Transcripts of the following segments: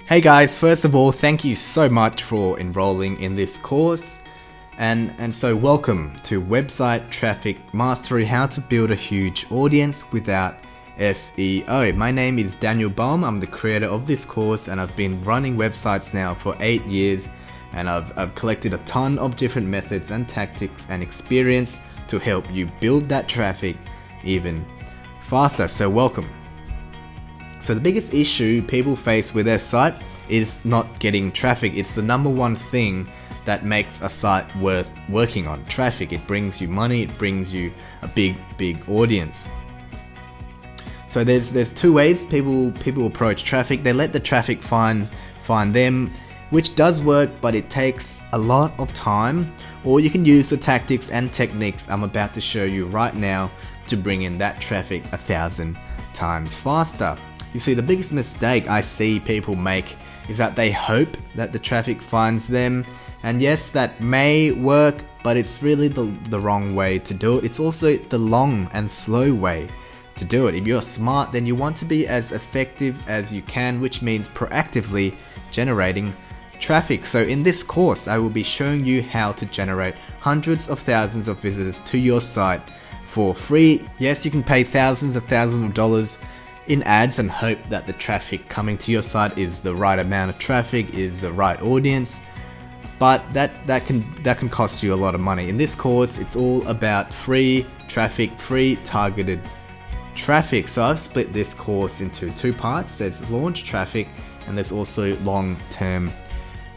Hey guys, first of all, thank you so much for enrolling in this course. And so welcome to Website Traffic Mastery, how to build a huge audience without SEO. My name is Daniel Baum, I'm the creator of this course and I've been running websites now for 8 years and I've collected a ton of different methods and tactics and experience to help you build that traffic even faster. So welcome. So the biggest issue people face with their site is not getting traffic. It's the number one thing that makes a site worth working on. Traffic. It brings you money, it brings you a big audience. So there's two ways people approach traffic. They let the traffic find them, which does work, but it takes a lot of time. Or you can use the tactics and techniques I'm about to show you right now to bring in that traffic 1,000 times faster. You see, the biggest mistake I see people make is that they hope that the traffic finds them, and yes, that may work, but it's really the wrong way to do it. It's also the long and slow way to do it. If you're smart, then you want to be as effective as you can, which means proactively generating traffic. So in this course, I will be showing you how to generate hundreds of thousands of visitors to your site for free. Yes, you can pay thousands of dollars in ads and hope that the traffic coming to your site is the right amount of traffic, is the right audience, but that can cost you a lot of money. In this course, it's all about free traffic, free targeted traffic. So I've split this course into two parts. There's launch traffic and there's also long-term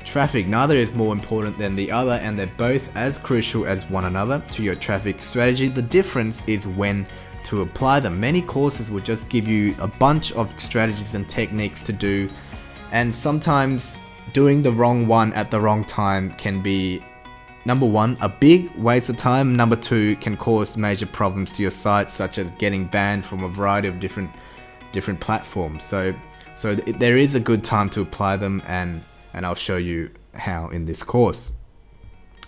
traffic. Neither is more important than the other and they're both as crucial as one another to your traffic strategy. The difference is when to apply them. Many courses will just give you a bunch of strategies and techniques to do, and sometimes doing the wrong one at the wrong time can be, number one, a big waste of time. Number two, can cause major problems to your site, such as getting banned from a variety of different platforms. So there is a good time to apply them, and I'll show you how in this course.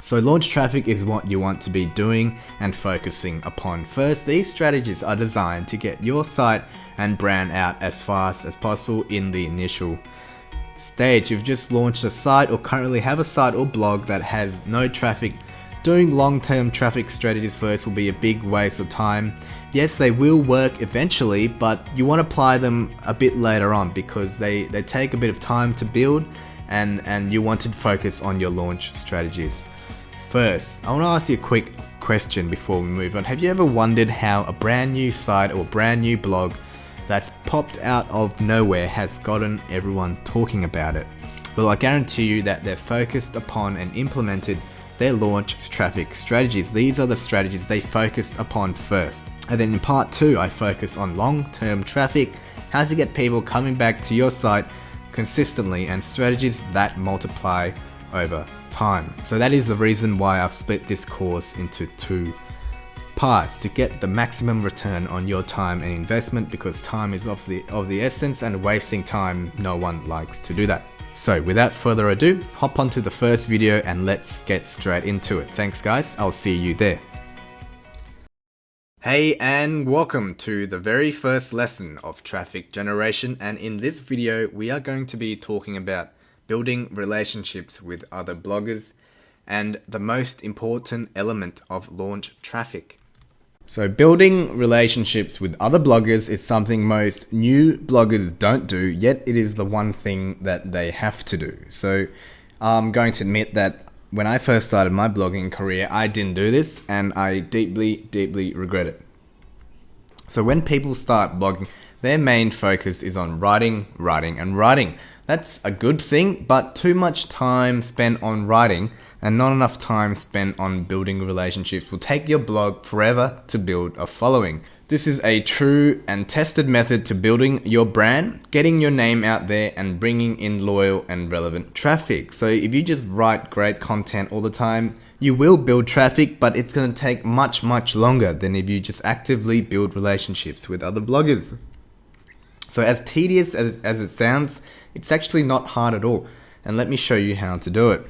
So launch traffic is what you want to be doing and focusing upon first. These strategies are designed to get your site and brand out as fast as possible in the initial stage. You've just launched a site or currently have a site or blog that has no traffic. Doing long-term traffic strategies first will be a big waste of time. Yes, they will work eventually, but you want to apply them a bit later on because they take a bit of time to build, and you want to focus on your launch strategies first. I want to ask you a quick question before we move on. Have you ever wondered how a brand new site or brand new blog that's popped out of nowhere has gotten everyone talking about it? Well, I guarantee you that they're focused upon and implemented their launch traffic strategies. These are the strategies they focused upon first. And then in part two, I focus on long-term traffic, how to get people coming back to your site consistently, and strategies that multiply over time. So that is the reason why I've split this course into two parts, to get the maximum return on your time and investment, because time is of the essence, and wasting time, no one likes to do that. So without further ado, hop onto the first video and let's get straight into it. Thanks guys, I'll see you there. Hey, and welcome to the very first lesson of traffic generation, and in this video we are going to be talking about building relationships with other bloggers and the most important element of launch traffic. So building relationships with other bloggers is something most new bloggers don't do, yet it is the one thing that they have to do. So I'm going to admit that when I first started my blogging career, I didn't do this and I deeply regret it. So when people start blogging, their main focus is on writing. That's a good thing, but too much time spent on writing and not enough time spent on building relationships will take your blog forever to build a following. This is a true and tested method to building your brand, getting your name out there, and bringing in loyal and relevant traffic. So if you just write great content all the time, you will build traffic, but it's going to take much longer than if you just actively build relationships with other bloggers. So as tedious as it sounds, it's actually not hard at all, and let me show you how to do it.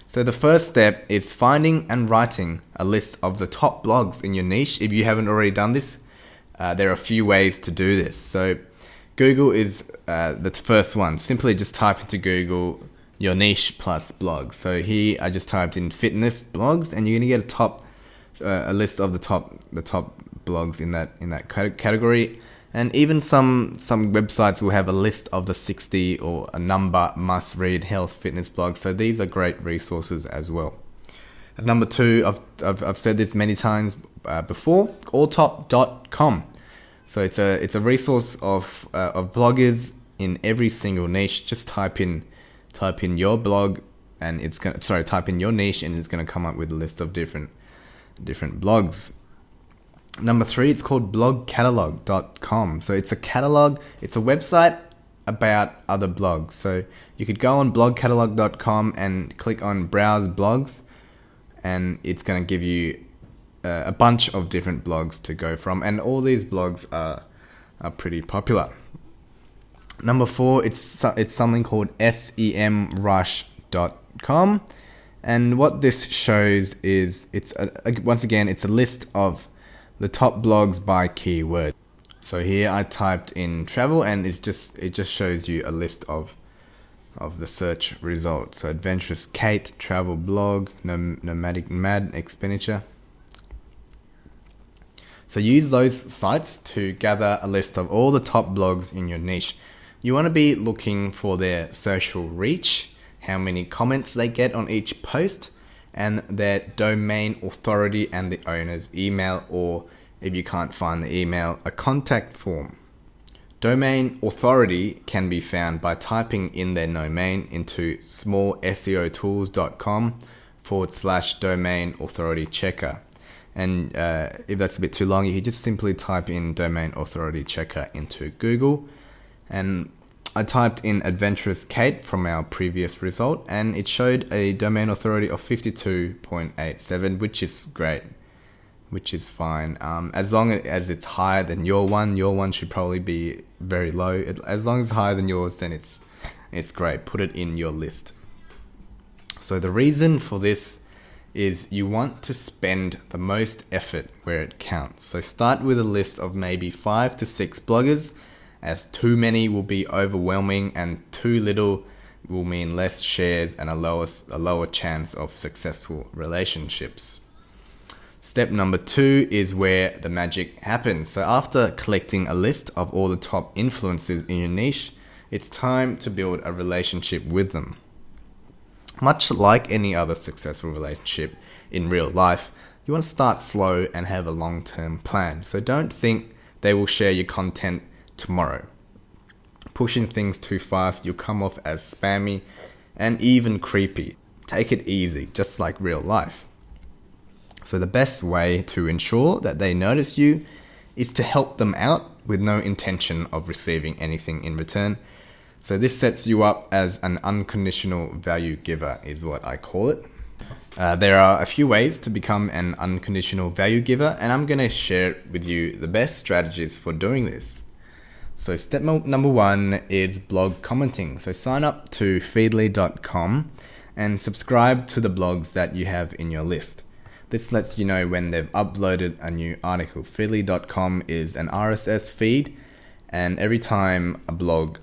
So the first step is finding and writing a list of the top blogs in your niche. If you haven't already done this, there are a few ways to do this. So Google is the first one. Simply just type into Google your niche plus blogs. So here I just typed in fitness blogs, and you're gonna get a list of the top blogs in that category. And even some websites will have a list of the 60 or a number must-read health fitness blogs. So these are great resources as well. And number 2, I've said this many times before, alltop.com. So it's a resource of bloggers in every single niche. Just type in your blog, and type in your niche, and it's gonna come up with a list of different blogs. Number 3, it's called blogcatalog.com. So it's a catalog, it's a website about other blogs. So you could go on blogcatalog.com and click on browse blogs, and it's going to give you a bunch of different blogs to go from. And all these blogs are pretty popular. Number 4, it's something called semrush.com. And what this shows is once again, it's a list of the top blogs by keyword. So here I typed in travel, and it just shows you a list of the search results. So Adventurous Kate, travel blog, nomadic mad expenditure. So use those sites to gather a list of all the top blogs in your niche. You want to be looking for their social reach, how many comments they get on each post, and their domain authority and the owner's email, or if you can't find the email, a contact form. Domain authority can be found by typing in their domain into smallseotools.com/domain authority checker. And if that's a bit too long, you can just simply type in domain authority checker into Google. And I typed in Adventurous Kate from our previous result, and it showed a domain authority of 52.87, which is great, which is fine. As long as it's higher than your one should probably be very low. As long as it's higher than yours, then it's great. Put it in your list. So the reason for this is you want to spend the most effort where it counts. So start with a list of maybe 5 to 6 bloggers, as too many will be overwhelming and too little will mean less shares and a lower chance of successful relationships. Step number 2 is where the magic happens. So after collecting a list of all the top influencers in your niche, it's time to build a relationship with them. Much like any other successful relationship in real life, you want to start slow and have a long-term plan. So don't think they will share your content tomorrow. Pushing things too fast, you'll come off as spammy and even creepy. Take it easy, just like real life. So the best way to ensure that they notice you is to help them out with no intention of receiving anything in return. So this sets you up as an unconditional value giver, is what I call it. There are a few ways to become an unconditional value giver, and I'm going to share with you the best strategies for doing this. So step number 1 is blog commenting. So sign up to feedly.com and subscribe to the blogs that you have in your list. This lets you know when they've uploaded a new article. Feedly.com is an RSS feed, and every time a blog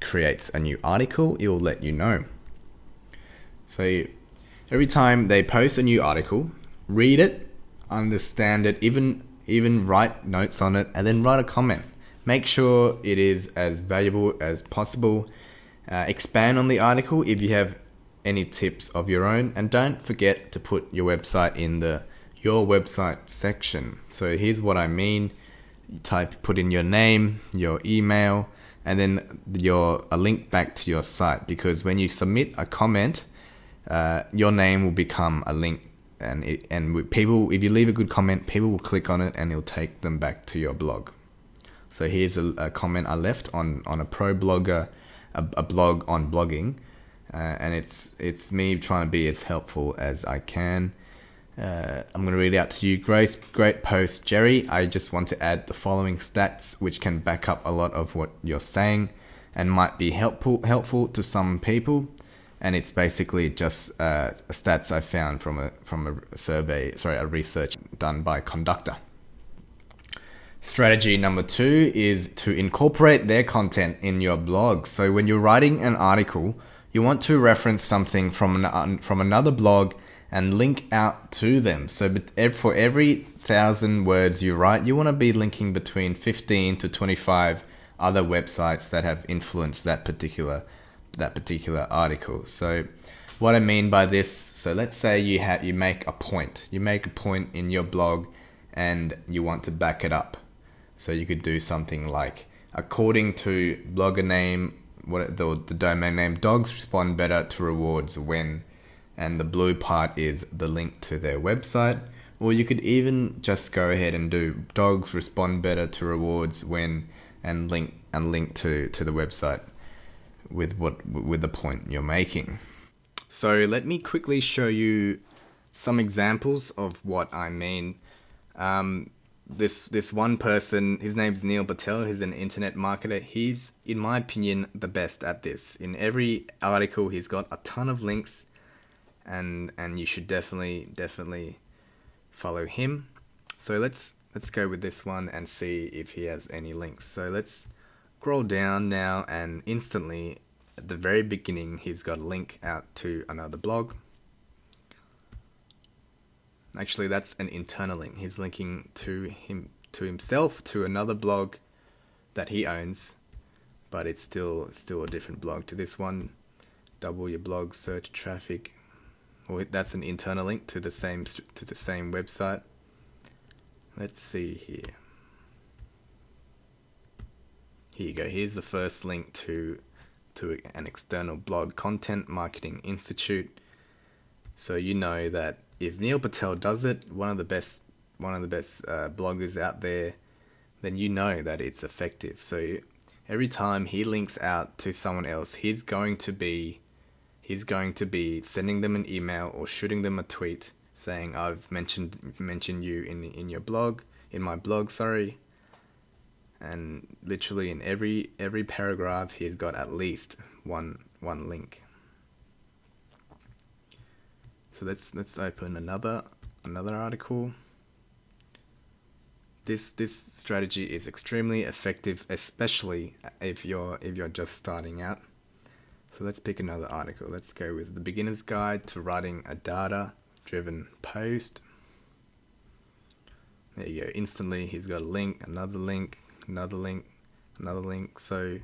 creates a new article, it will let you know. So every time they post a new article, read it, understand it, even write notes on it, and then write a comment. Make sure it is as valuable as possible. Expand on the article if you have any tips of your own, and don't forget to put your website in the your website section. So here's what I mean. You put in your name, your email, and then a link back to your site, because when you submit a comment, your name will become a link, and people, if you leave a good comment, people will click on it and it'll take them back to your blog. So here's a comment I left on a pro blogger, a blog on blogging, and it's me trying to be as helpful as I can. I'm going to read it out to you. Great post, Jerry. I just want to add the following stats, which can back up a lot of what you're saying and might be helpful to some people. And it's basically just stats I found from a survey, a research done by Conductor. Strategy number 2 is to incorporate their content in your blog. So when you're writing an article, you want to reference something from another blog and link out to them. So for every 1,000 words you write, you want to be linking between 15 to 25 other websites that have influenced that particular article. So what I mean by this, so let's say you make a point in your blog and you want to back it up. So you could do something like, according to blogger name, the domain name, dogs respond better to rewards when, and the blue part is the link to their website. Or you could even just go ahead and do dogs respond better to rewards when, and link to the website with the point you're making. So let me quickly show you some examples of what I mean. This one person, his name's Neil Patel, he's an internet marketer. He's, in my opinion, the best at this. In every article, he's got a ton of links, and you should definitely follow him. So let's go with this one and see if he has any links. So let's scroll down now, and instantly, at the very beginning, he's got a link out to another blog. Actually, that's an internal link. He's linking to himself, to another blog that he owns, but it's still a different blog to this one. Double your blog search traffic. Well, that's an internal link to the same website. Let's see here. Here you go. Here's the first link to an external blog, Content Marketing Institute. So you know that if Neil Patel does it, one of the best bloggers out there, then you know that it's effective. So every time he links out to someone else, he's going to be sending them an email or shooting them a tweet saying, "I've mentioned you in my blog, sorry." And literally in every paragraph, he's got at least one link. So let's open another article. This strategy is extremely effective, especially if you're just starting out. So let's pick another article. Let's go with the beginner's guide to writing a data-driven post. There you go. Instantly, he's got a link, another link, another link, another link. So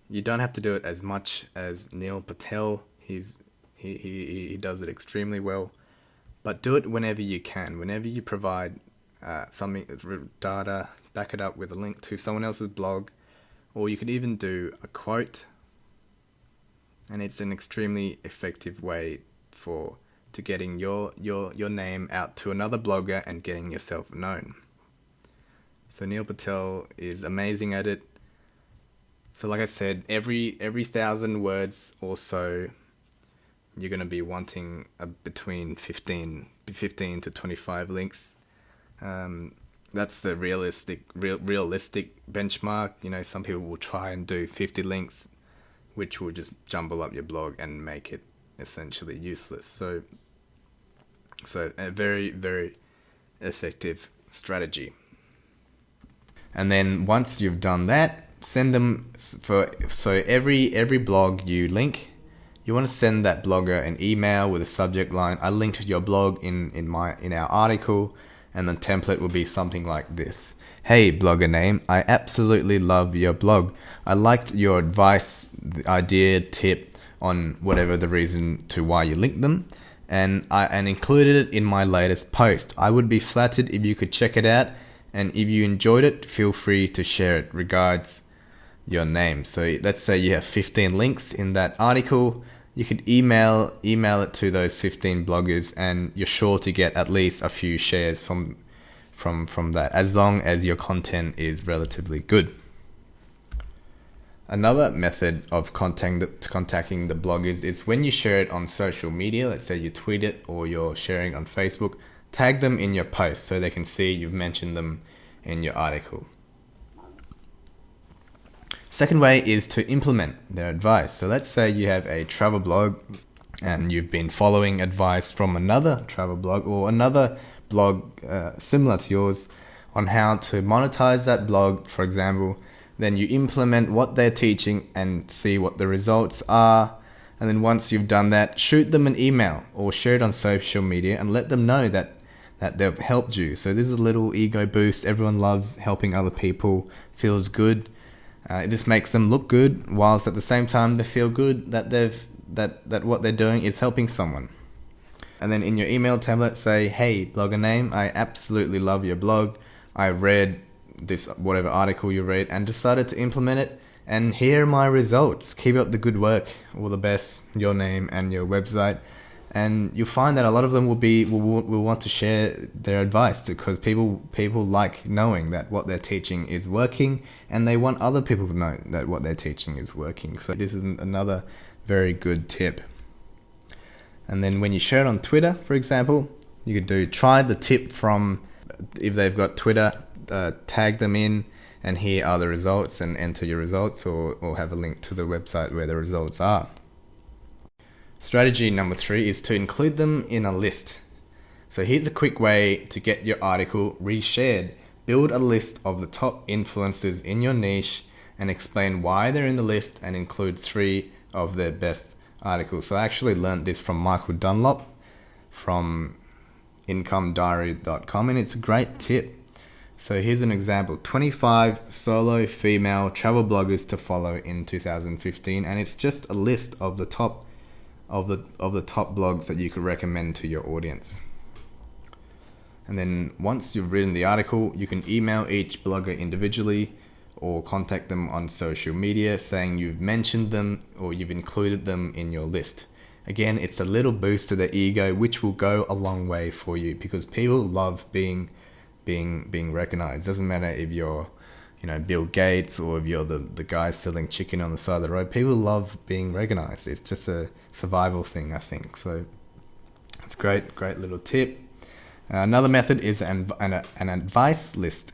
you don't have to do it as much as Neil Patel. He does it extremely well, but do it whenever you can. Whenever you provide data, back it up with a link to someone else's blog, or you could even do a quote. And it's an extremely effective way to getting your name out to another blogger and getting yourself known. So Neil Patel is amazing at it. So like I said, every 1,000 words or so, you're going to be wanting between 15 to 25 links. That's the realistic benchmark. You know, some people will try and do 50 links, which will just jumble up your blog and make it essentially useless. So a very, very effective strategy. And then once you've done that, send them so every blog you link, you want to send that blogger an email with a subject line, "I linked your blog in our article," and the template will be something like this. "Hey, blogger name, I absolutely love your blog. I liked your advice, idea, tip on whatever the reason to why you linked them, and included it in my latest post. I would be flattered if you could check it out, and if you enjoyed it, feel free to share it. Regards, your name." So let's say you have 15 links in that article. You could email it to those 15 bloggers, and you're sure to get at least a few shares from that, as long as your content is relatively good. Another method of contacting the bloggers is when you share it on social media. Let's say you tweet it or you're sharing on Facebook. Tag them in your post so they can see you've mentioned them in your article. Second way is to implement their advice. So let's say you have a travel blog and you've been following advice from another travel blog or another blog similar to yours on how to monetize that blog, for example. Then you implement what they're teaching and see what the results are. And then once you've done that, shoot them an email or share it on social media and let them know that they've helped you. So this is a little ego boost. Everyone loves helping other people, feels good. It just makes them look good, whilst at the same time they feel good that that what they're doing is helping someone. And then in your email template say, hey, blogger name, I absolutely love your blog. I read this whatever article you read and decided to implement it, and here are my results. Keep up the good work. All the best, your name and your website. And you'll find that a lot of them will want to share their advice, because people like knowing that what they're teaching is working, and they want other people to know that what they're teaching is working. So this is another very good tip. And then when you share it on Twitter, for example, you could try the tip from, if they've got Twitter, tag them in, and here are the results, and enter your results, or have a link to the website where the results are. Strategy number 3 is to include them in a list. So here's a quick way to get your article reshared. Build a list of the top influencers in your niche and explain why they're in the list, and include 3 of their best articles. So I actually learned this from Michael Dunlop from incomediary.com, and it's a great tip. So here's an example: 25 solo female travel bloggers to follow in 2015, and it's just a list of the top blogs that you could recommend to your audience. And then once you've written the article, you can email each blogger individually or contact them on social media saying you've mentioned them or you've included them in your list. Again, it's a little boost to their ego, which will go a long way for you, because people love being recognized. Doesn't matter if you're Bill Gates, or if you're the guy selling chicken on the side of the road. People love being recognized. It's just a survival thing, I think. So it's great little tip. Another method is an advice list.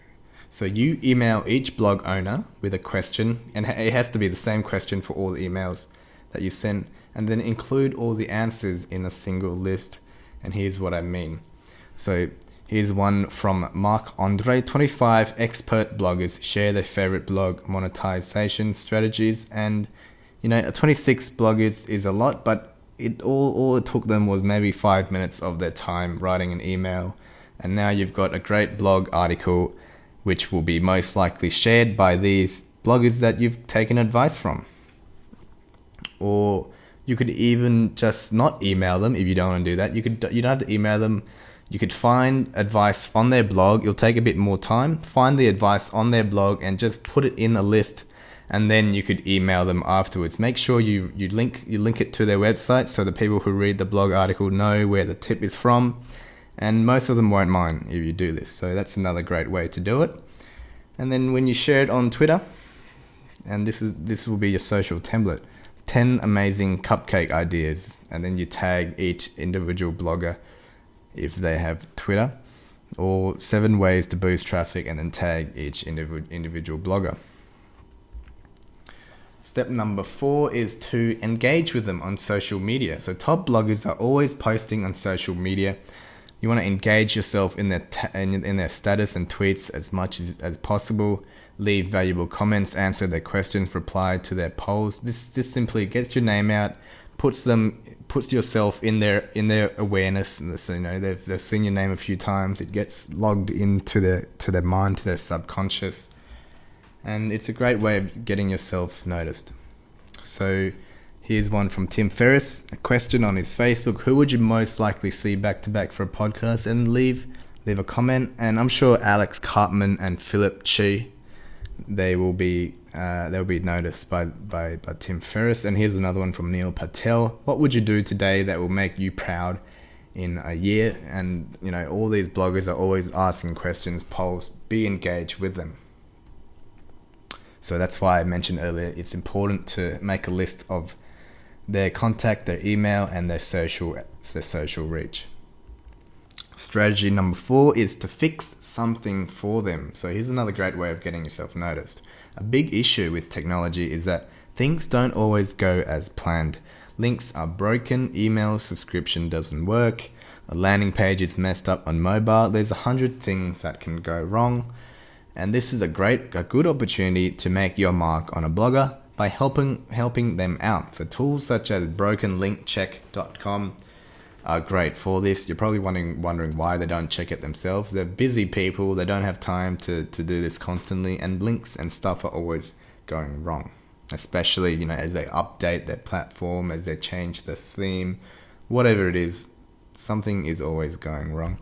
So you email each blog owner with a question, and it has to be the same question for all the emails that you send, and then include all the answers in a single list. And here's what I mean. So here's one from Mark Andre: 25 expert bloggers share their favorite blog monetization strategies. And 26 bloggers is a lot, but all it took them was maybe 5 minutes of their time writing an email, and now you've got a great blog article which will be most likely shared by these bloggers that you've taken advice from. Or you could even just not email them if you don't want to do that. You don't have to email them. You could find advice on their blog. It'll take a bit more time. Find the advice on their blog and just put it in a list, and then you could email them afterwards. Make sure you link it to their website so the people who read the blog article know where the tip is from, and most of them won't mind if you do this. So that's another great way to do it. And then when you share it on Twitter, and this will be your social template, 10 amazing cupcake ideas, and then you tag each individual blogger if they have Twitter, or 7 ways to boost traffic, and then tag each individual blogger. Step number 4 is to engage with them on social media. So top bloggers are always posting on social media. You want to engage yourself in their status and tweets as much as possible. Leave valuable comments, answer their questions, reply to their polls. This simply gets your name out, puts yourself in their awareness. So, they've seen your name a few times. It gets logged into their mind, to their subconscious, and it's a great way of getting yourself noticed. So here's one from Tim Ferriss, a question on his Facebook: who would you most likely see back to back for a podcast? And leave a comment. And I'm sure Alex Cartman and Philip Chi, they'll be noticed by Tim Ferriss. And here's another one from Neil Patel: what would you do today that will make you proud in a year? And all these bloggers are always asking questions, polls. Be engaged with them. So that's why I mentioned earlier, it's important to make a list of their contact, their email, and their social reach. Strategy number 4 is to fix something for them. So here's another great way of getting yourself noticed. A big issue with technology is that things don't always go as planned. Links are broken, email subscription doesn't work, a landing page is messed up on mobile. There's 100 things that can go wrong. And this is a good opportunity to make your mark on a blogger by helping them out. So tools such as brokenlinkcheck.com are great for this. You're probably wondering why they don't check it themselves. They're busy people. They don't have time to do this constantly, and links and stuff are always going wrong, especially as they update their platform, as they change the theme, whatever it is, something is always going wrong.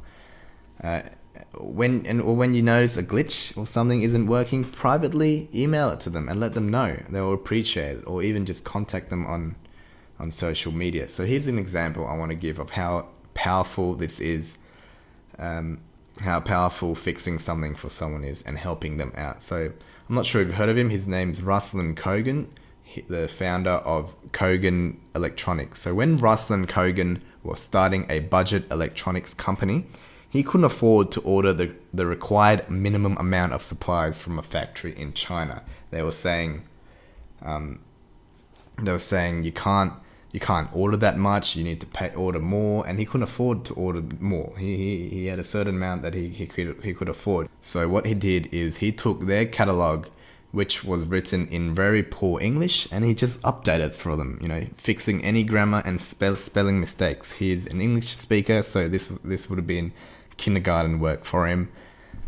When you notice a glitch or something isn't working, privately email it to them and let them know. They'll appreciate it, or even just contact them on social media. So here's an example I want to give of how powerful this is, how powerful fixing something for someone is and helping them out. So I'm not sure if you've heard of him. His name's Ruslan Kogan, the founder of Kogan Electronics. So when Ruslan Kogan was starting a budget electronics company, he couldn't afford to order the required minimum amount of supplies from a factory in China. They were saying you can't order that much. You need to order more, and he couldn't afford to order more. He had a certain amount that he could afford. So what he did is he took their catalog, which was written in very poor English, and he just updated for them. Fixing any grammar and spelling mistakes. He's an English speaker, so this would have been kindergarten work for him.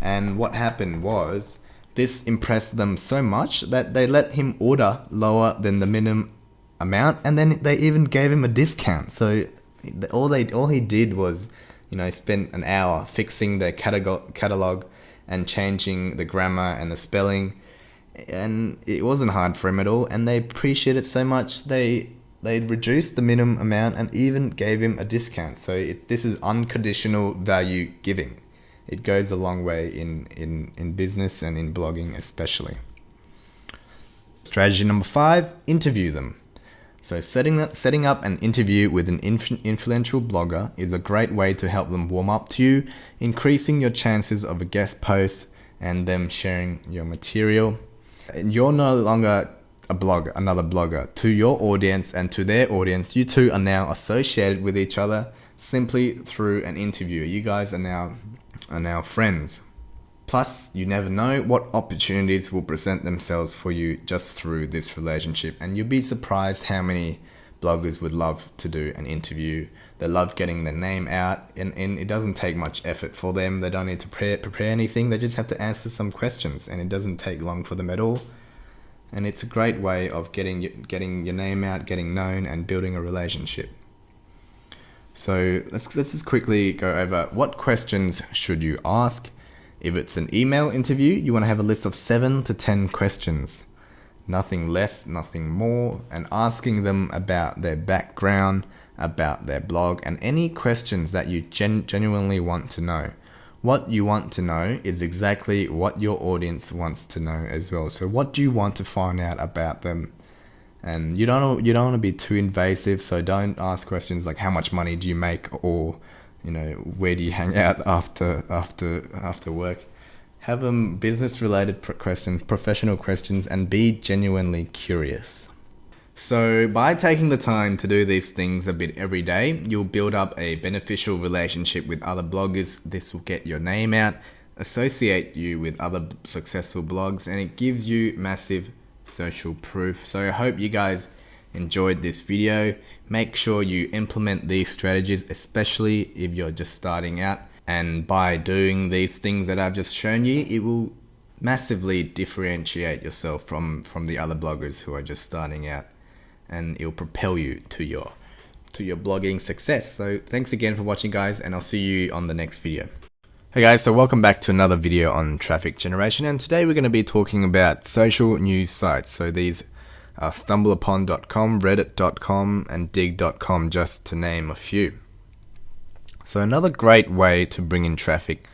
And what happened was this impressed them so much that they let him order lower than the minimum amount, and then they even gave him a discount. So all he did was spent an hour fixing the catalog and changing the grammar and the spelling, and it wasn't hard for him at all, and they appreciated it so much they reduced the minimum amount and even gave him a discount. So this is unconditional value giving. It goes a long way in business and in blogging especially. Strategy number 5, interview them. So setting up an interview with an influential blogger is a great way to help them warm up to you, increasing your chances of a guest post and them sharing your material. And you're no longer another blogger. To your audience and to their audience, you two are now associated with each other simply through an interview. You guys are now friends. Plus, you never know what opportunities will present themselves for you just through this relationship. And you'll be surprised how many bloggers would love to do an interview. They love getting their name out, and it doesn't take much effort for them. They don't need to prepare anything. They just have to answer some questions, and it doesn't take long for them at all. And it's a great way of getting your name out, getting known, and building a relationship. So let's just quickly go over what questions should you ask. If it's an email interview, you want to have a list of 7 to 10 questions. Nothing less, nothing more. And asking them about their background, about their blog, and any questions that you genuinely want to know. What you want to know is exactly what your audience wants to know as well. So what do you want to find out about them? And you don't want to be too invasive, so don't ask questions like how much money do you make, or where do you hang out after work. Have them business related questions, professional questions, and be genuinely curious. So by taking the time to do these things a bit every day, you'll build up a beneficial relationship with other bloggers. This will get your name out, associate you with other successful blogs, and it gives you massive social proof. So I hope you guys enjoyed this video. Make sure you implement these strategies, especially if you're just starting out. And by doing these things that I've just shown you, it will massively differentiate yourself from the other bloggers who are just starting out, and it'll propel you to your blogging success. So thanks again for watching, guys, and I'll see you on the next video. Hey guys, so welcome back to another video on traffic generation, and today we're going to be talking about social news sites. So these are stumbleupon.com, reddit.com, and dig.com, just to name a few. So another great way to bring in traffic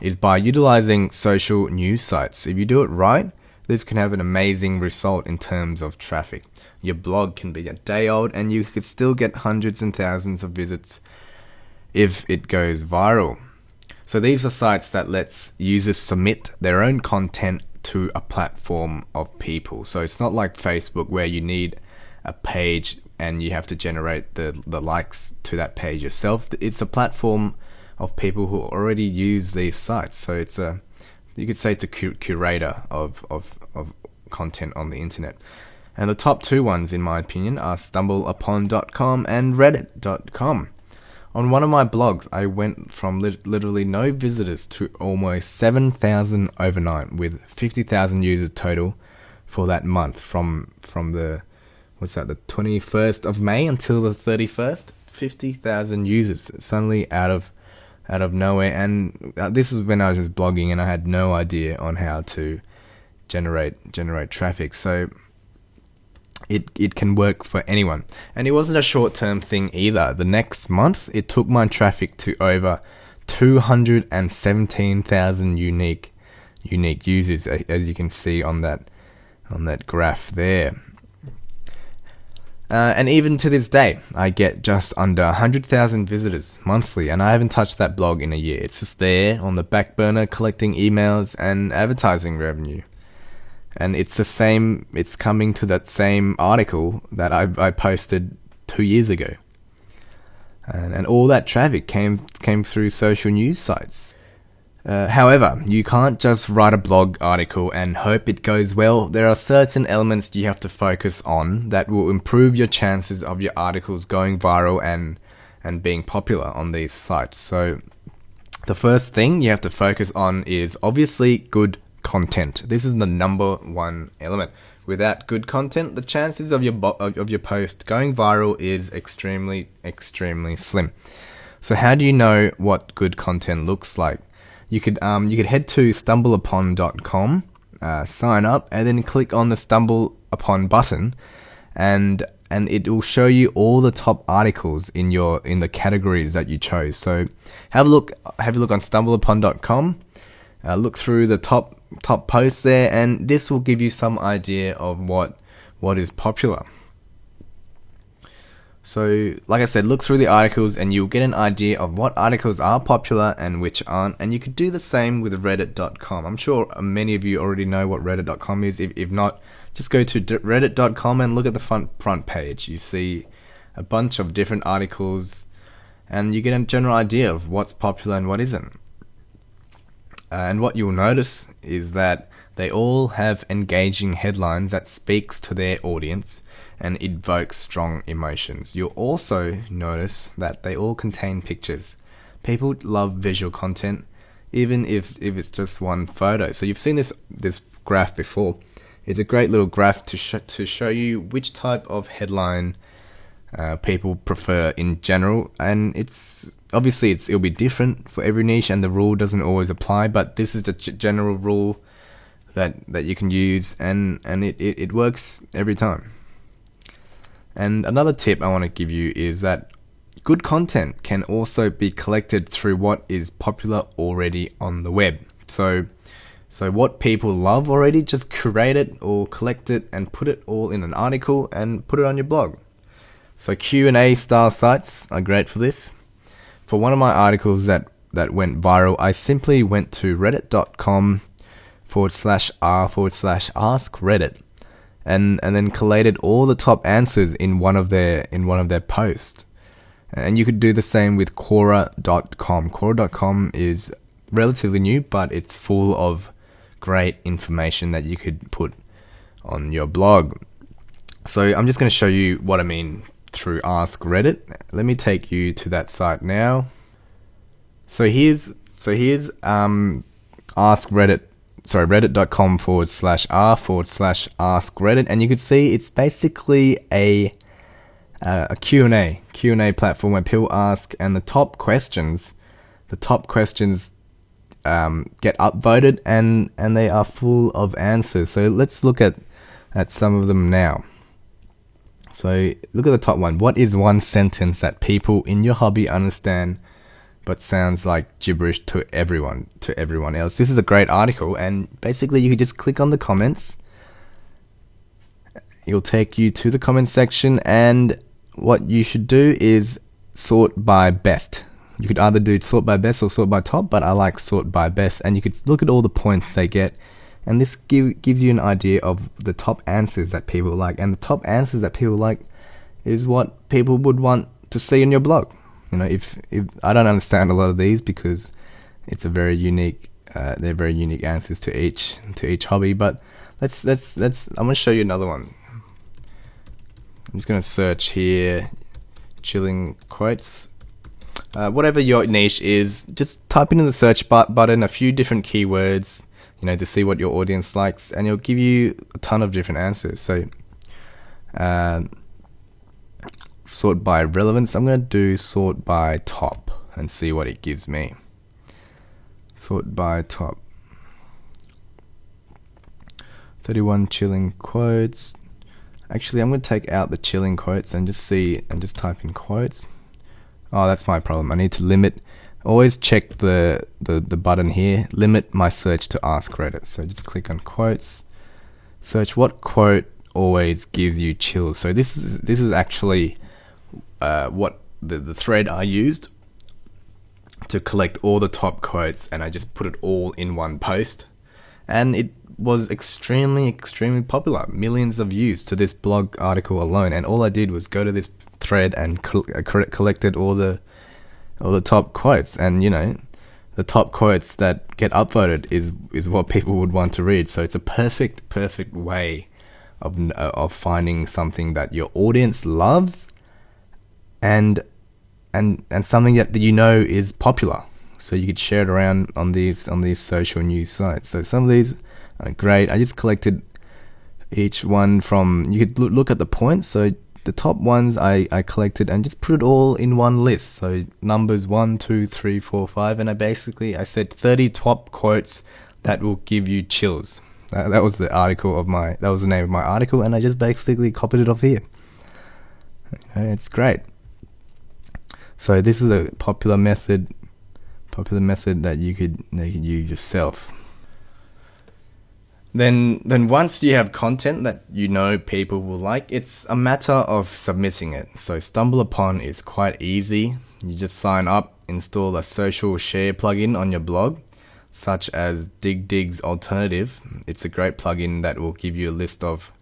is by utilizing social news sites. If you do it right, this can have an amazing result in terms of traffic. Your blog can be a day old and you could still get hundreds and thousands of visits if it goes viral. So these are sites that lets users submit their own content to a platform of people. So it's not like Facebook where you need a page and you have to generate the likes to that page yourself. It's a platform of people who already use these sites. So you could say it's a curator of content on the internet. And the top two ones, in my opinion, are stumbleupon.com and reddit.com. On one of my blogs, I went from literally no visitors to almost 7,000 overnight, with 50,000 users total for that month from the 21st of May until the 31st. 50,000 users suddenly out of nowhere. And this was when I was just blogging and I had no idea on how to generate traffic. So it can work for anyone. And it wasn't a short-term thing either. The next month, it took my traffic to over 217,000 unique users, as you can see on that graph there. And even to this day, I get just under 100,000 visitors monthly, and I haven't touched that blog in a year. It's just there on the back burner, collecting emails and advertising revenue. And it's the same. It's coming to that same article that I posted 2 years ago, and all that traffic came through social news sites. However, you can't just write a blog article and hope it goes well. There are certain elements you have to focus on that will improve your chances of your articles going viral and being popular on these sites. So the first thing you have to focus on is obviously good content. This is the number one element. Without good content, the chances of your post going viral is extremely slim. So how do you know what good content looks like? You could head to stumbleupon.com, sign up, and then click on the Stumble Upon button, and it will show you all the top articles in the categories that you chose. So have a look on stumbleupon.com, look through the top posts there, and this will give you some idea of what is popular. So, like I said, look through the articles and you'll get an idea of what articles are popular and which aren't. And you could do the same with reddit.com. I'm sure many of you already know what reddit.com is. If not, just go to reddit.com and look at the front page. You see a bunch of different articles and you get a general idea of what's popular and what isn't. And what you'll notice is that they all have engaging headlines that speaks to their audience and evokes strong emotions. You'll also notice that they all contain pictures. People love visual content, even if it's just one photo. So you've seen this graph before. It's a great little graph to show you which type of headline people prefer in general, and it'll be different for every niche, and the rule doesn't always apply. But this is the general rule that you can use, and it works every time. And another tip I want to give you is that good content can also be collected through what is popular already on the web. So what people love already, just curate it or collect it and put it all in an article and put it on your blog. So Q&A style sites are great for this. For one of my articles that went viral, I simply went to reddit.com/r/askreddit. And then collated all the top answers in one of their posts. And you could do the same with Quora.com. Quora.com is relatively new, but it's full of great information that you could put on your blog. So I'm just going to show you what I mean through Ask Reddit. Let me take you to that site now. So here's Ask Reddit. Sorry, reddit.com/r/askreddit, and you can see it's basically a Q&A platform where people ask, and the top questions get upvoted, and they are full of answers. So let's look at some of them now. So look at the top one. What is one sentence that people in your hobby understand but sounds like gibberish to everyone else? This is a great article, and basically you could just click on the comments. It'll take you to the comment section, and what you should do is sort by best. You could either do sort by best or sort by top, but I like sort by best, and you could look at all the points they get, and this gives you an idea of the top answers that people like. And the top answers that people like is what people would want to see in your blog. If I don't understand a lot of these because it's a very unique, they're very unique answers to each hobby. But let's I'm gonna show you another one. I'm just gonna search here, chilling quotes. Whatever your niche is, just type in the search button a few different keywords, to see what your audience likes, and it'll give you a ton of different answers. So, sort by relevance. I'm going to do sort by top and see what it gives me. Sort by top. 31 chilling quotes. Actually, I'm going to take out the chilling quotes and just type in quotes. Oh, that's my problem. I need to limit. Always check the button here. Limit my search to Ask Reddit. So just click on quotes. Search what quote always gives you chills. So this is actually what the thread I used to collect all the top quotes, and I just put it all in one post, and it was extremely popular. Millions of views to this blog article alone, and all I did was go to this thread and collected all the top quotes, and the top quotes that get upvoted is what people would want to read. So it's a perfect way of finding something that your audience loves and something that is popular, so you could share it around on these social news sites. So some of these are great. I just collected each one from, you could look at the points. So the top ones I collected and just put it all in one list. So numbers 1, 2, 3, 4, 5, and I said 30 top quotes that will give you chills. That was the name of my article, and I just basically copied it off here. It's great. So this is a popular method that you could use yourself. Then once you have content that people will like, it's a matter of submitting it. So StumbleUpon is quite easy. You just sign up, install a social share plugin on your blog, such as Dig's Alternative. It's a great plugin that will give you a list of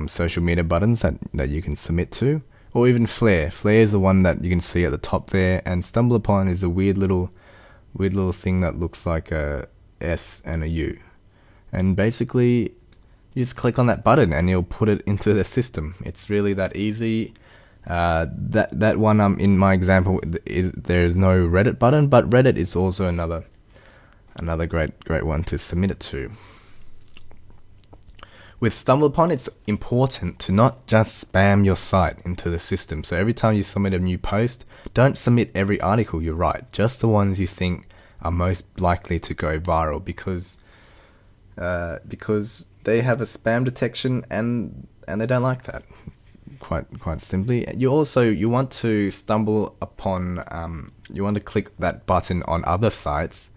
social media buttons that you can submit to. Or even Flare. Flare is the one that you can see at the top there, and StumbleUpon is a weird little thing that looks like a S and a U. And basically, you just click on that button and you'll put it into the system. It's really that easy. That one in my example there is no Reddit button, but Reddit is also another great one to submit it to. With StumbleUpon, it's important to not just spam your site into the system. So every time you submit a new post, don't submit every article you write, just the ones you think are most likely to go viral, because they have a spam detection and they don't like that. Quite simply. You want to stumble upon, you want to click that button on other sites,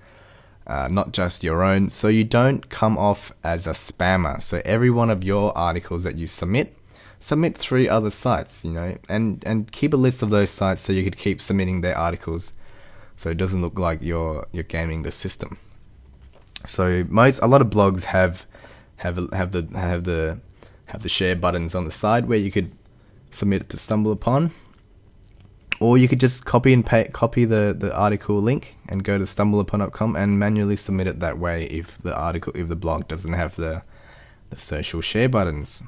not just your own, so you don't come off as a spammer. So every one of your articles that you submit 3 other sites, and keep a list of those sites so you could keep submitting their articles, so it doesn't look like you're gaming the system. So a lot of blogs have the share buttons on the side where you could submit it to StumbleUpon, or you could just copy the article link and go to stumbleupon.com and manually submit it that way if the blog doesn't have the social share buttons.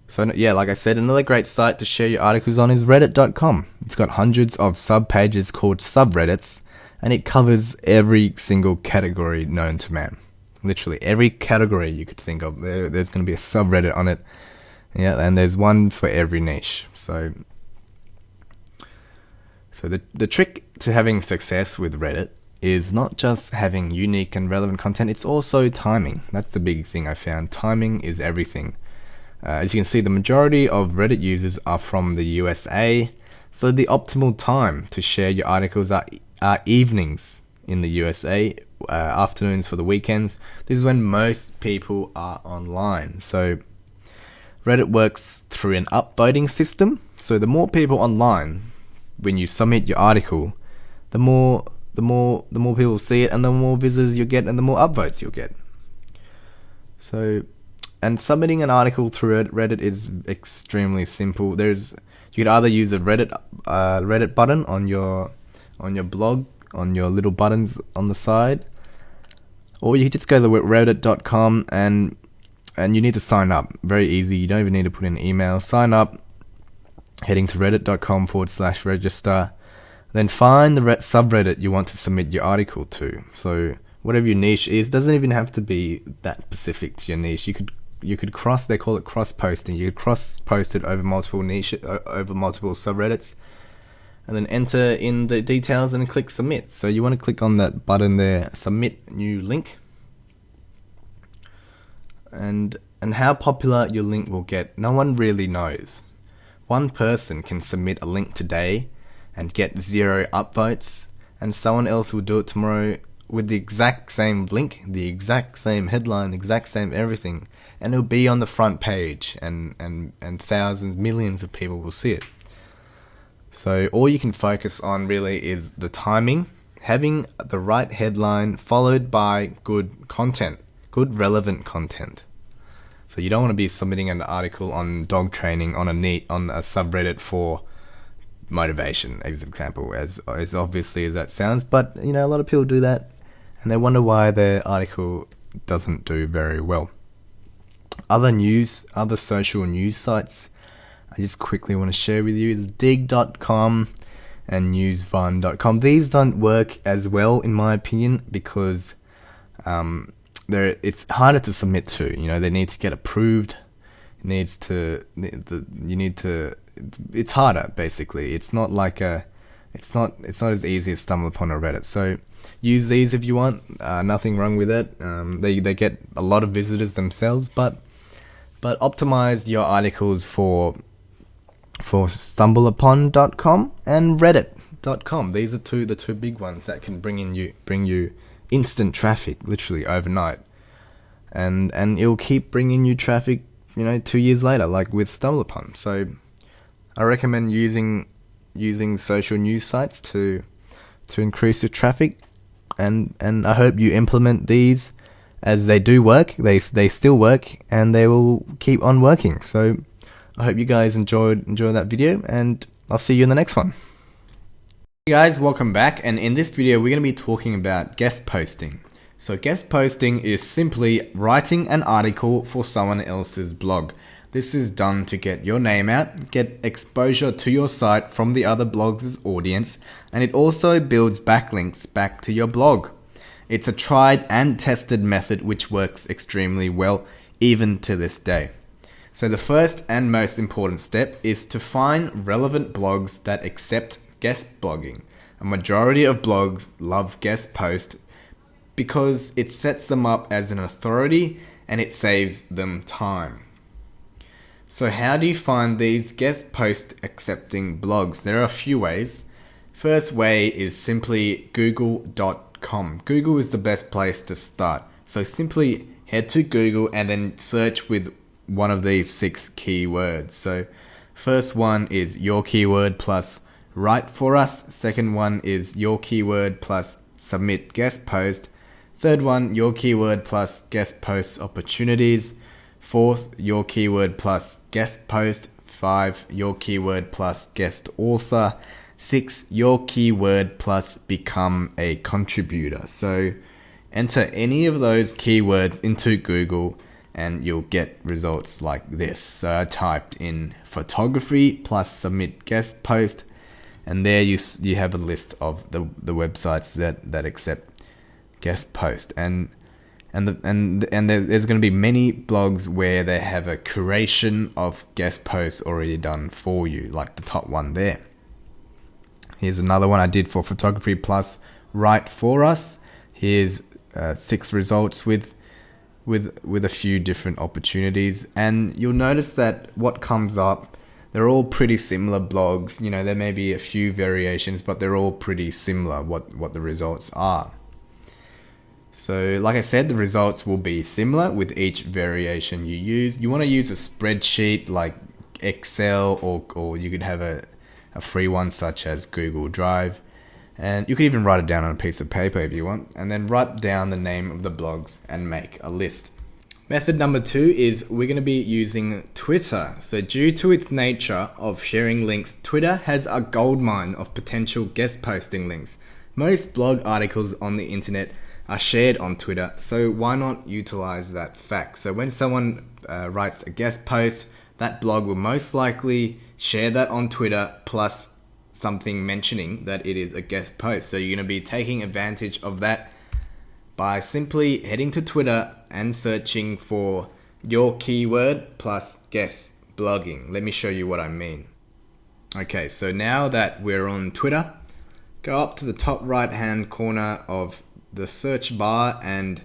So yeah, like I said, another great site to share your articles on is reddit.com. It's got hundreds of subpages called subreddits, and it covers every single category known to man. Literally every category you could think of, there's going to be a subreddit on it. Yeah, and there's one for every niche. So the trick to having success with Reddit is not just having unique and relevant content, it's also timing. That's the big thing I found. Timing is everything. As you can see, the majority of Reddit users are from the USA, so the optimal time to share your articles are evenings in the USA, afternoons for the weekends. This is when most people are online. So Reddit works through an upvoting system. So the more people online when you submit your article, the more people see it, and the more visitors you get, and the more upvotes you'll get. So and submitting an article through Reddit is extremely simple. You could either use a Reddit button on your blog, on your little buttons on the side, or you could just go to reddit.com and you need to sign up. Very easy. You don't even need to put in an email. Sign up, heading to reddit.com/register. Then find the subreddit you want to submit your article to. So whatever your niche is, doesn't even have to be that specific to your niche. You could cross. They call it cross posting. You could cross post it over multiple subreddits, and then enter in the details and click submit. So you want to click on that button there, submit new link. And how popular your link will get, no one really knows. One person can submit a link today and get 0 upvotes, and someone else will do it tomorrow with the exact same link, the exact same headline, the exact same everything, and it'll be on the front page, and thousands, millions of people will see it. So all you can focus on really is the timing, having the right headline followed by good content, good relevant content. So you don't want to be submitting an article on dog training on a subreddit for motivation, as an example, as obviously as that sounds. But a lot of people do that, and they wonder why their article doesn't do very well. Other social news sites I just quickly want to share with you is dig.com and newsfun.com. These don't work as well, in my opinion, because it's harder to submit to. They need to get approved. It's harder, basically. It's not as easy as stumble upon a Reddit. So use these if you want. Nothing wrong with it. They get a lot of visitors themselves, but optimize your articles for stumbleupon.com and reddit.com. These are the two big ones that can bring you instant traffic, literally overnight, and it'll keep bringing you traffic 2 years later, like with StumbleUpon. So I recommend using social news sites to increase your traffic, and I hope you implement these, as they do work. They still work, and they will keep on working. So I hope you guys enjoy that video, and I'll see you in the next one. Hey guys, welcome back, and in this video we're going to be talking about guest posting. So guest posting is simply writing an article for someone else's blog. This is done to get your name out, get exposure to your site from the other blog's audience, and it also builds backlinks back to your blog. It's a tried and tested method which works extremely well even to this day. So the first and most important step is to find relevant blogs that accept guest blogging. A majority of blogs love guest post because it sets them up as an authority and it saves them time. So how do you find these guest post accepting blogs? There are a few ways. First way is simply google.com. Google is the best place to start. So simply head to Google and then search with one of these 6 keywords. So first one is your keyword plus write for us. Second one is your keyword plus submit guest post. Third one, your keyword plus guest post opportunities. Fourth, your keyword plus guest post. 5, your keyword plus guest author. 6, your keyword plus become a contributor. So enter any of those keywords into Google and you'll get results like this. So I typed in photography plus submit guest post, and there you have a list of the websites that accept guest post, and there's going to be many blogs where they have a curation of guest posts already done for you, like the top one there. Here's another one I did for photography plus write for us. Here's 6 results with a few different opportunities, and you'll notice that what comes up, they're all pretty similar blogs. There may be a few variations, but they're all pretty similar what the results are. So like I said, the results will be similar with each variation you use. You want to use a spreadsheet like Excel, or you could have a free one such as Google Drive. And you could even write it down on a piece of paper if you want, and then write down the name of the blogs and make a list. Method number 2 is we're going to be using Twitter. So due to its nature of sharing links, Twitter has a goldmine of potential guest posting links. Most blog articles on the internet are shared on Twitter, so why not utilize that fact? So when someone writes a guest post, that blog will most likely share that on Twitter plus something mentioning that it is a guest post. So you're going to be taking advantage of that by simply heading to Twitter and searching for your keyword plus guest blogging. Let me show you what I mean. Okay, so now that we're on Twitter, go up to the top right hand corner of the search bar, and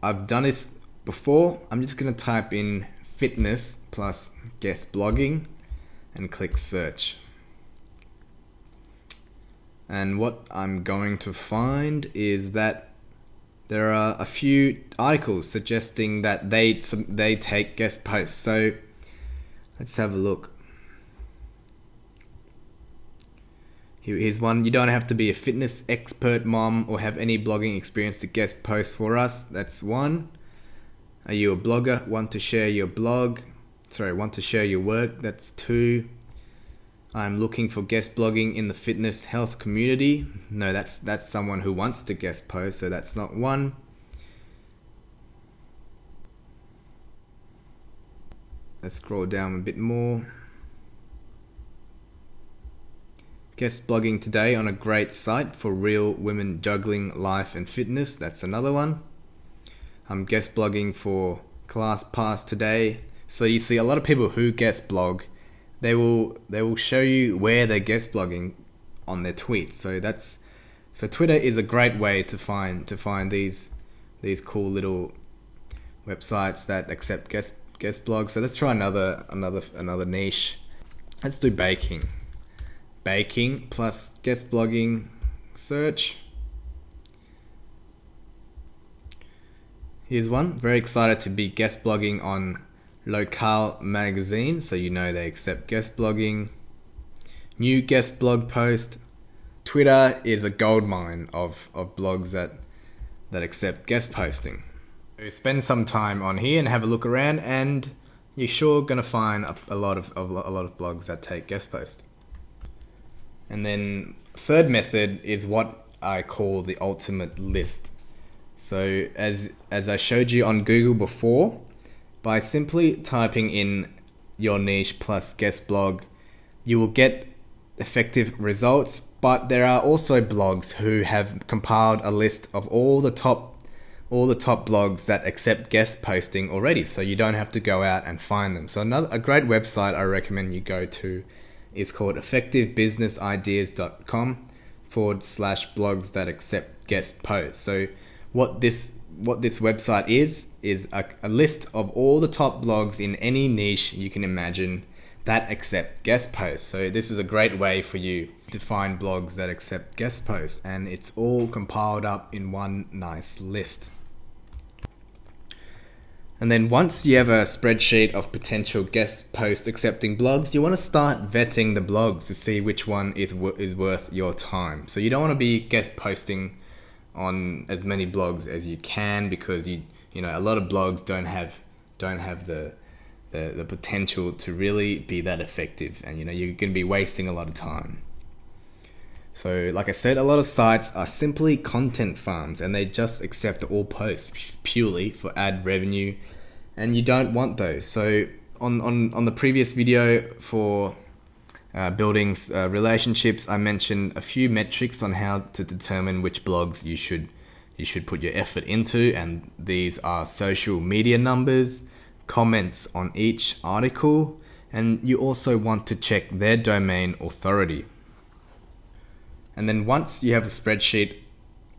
I've done this before. I'm just going to type in fitness plus guest blogging and click search. And what I'm going to find is that there are a few articles suggesting that they take guest posts. So let's have a look. Here's one. You don't have to be a fitness expert, mom, or have any blogging experience to guest post for us. That's one. Are you a blogger? Want to share your work? That's 2. I'm looking for guest blogging in the fitness health community. No, that's someone who wants to guest post, so that's not 1. Let's scroll down a bit more. Guest blogging today on a great site for real women juggling life and fitness. That's another one. I'm guest blogging for ClassPass today. So you see a lot of people who guest blog, they will show you where they're guest blogging on their tweets. So Twitter is a great way to find these cool little websites that accept guest blogs. So let's try another niche. Let's do baking. Baking plus guest blogging search. Here's one. Very excited to be guest blogging on Local magazine, so you know they accept guest blogging. New guest blog post. Twitter is a goldmine of blogs that accept guest posting. So spend some time on here and have a look around, and you're sure gonna find a lot of blogs that take guest posts. And then third method is what I call the ultimate list. So as I showed you on Google before, by simply typing in your niche plus guest blog, you will get effective results. But there are also blogs who have compiled a list of all the top blogs that accept guest posting already, so you don't have to go out and find them. So a great website I recommend you go to is called effectivebusinessideas.com/blogs that accept guest posts. So what this website is a list of all the top blogs in any niche you can imagine that accept guest posts. So this is a great way for you to find blogs that accept guest posts, and it's all compiled up in one nice list. And then once you have a spreadsheet of potential guest post accepting blogs, you want to start vetting the blogs to see which one is worth your time. So you don't want to be guest posting on as many blogs as you can, because you know a lot of blogs don't have the potential to really be that effective, and you're going to be wasting a lot of time. So like I said, a lot of sites are simply content farms, and they just accept all posts purely for ad revenue, and you don't want those. So on the previous video for building relationships, I mentioned a few metrics on how to determine which blogs you should put your effort into, and these are social media numbers, comments on each article, and you also want to check their domain authority. And then once you have a spreadsheet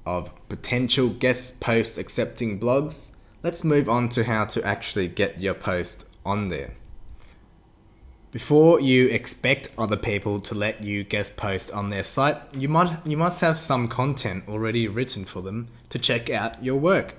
of potential guest post accepting blogs, let's move on to how to actually get your post on there. Before you expect other people to let you guest post on their site, you must have some content already written for them to check out your work.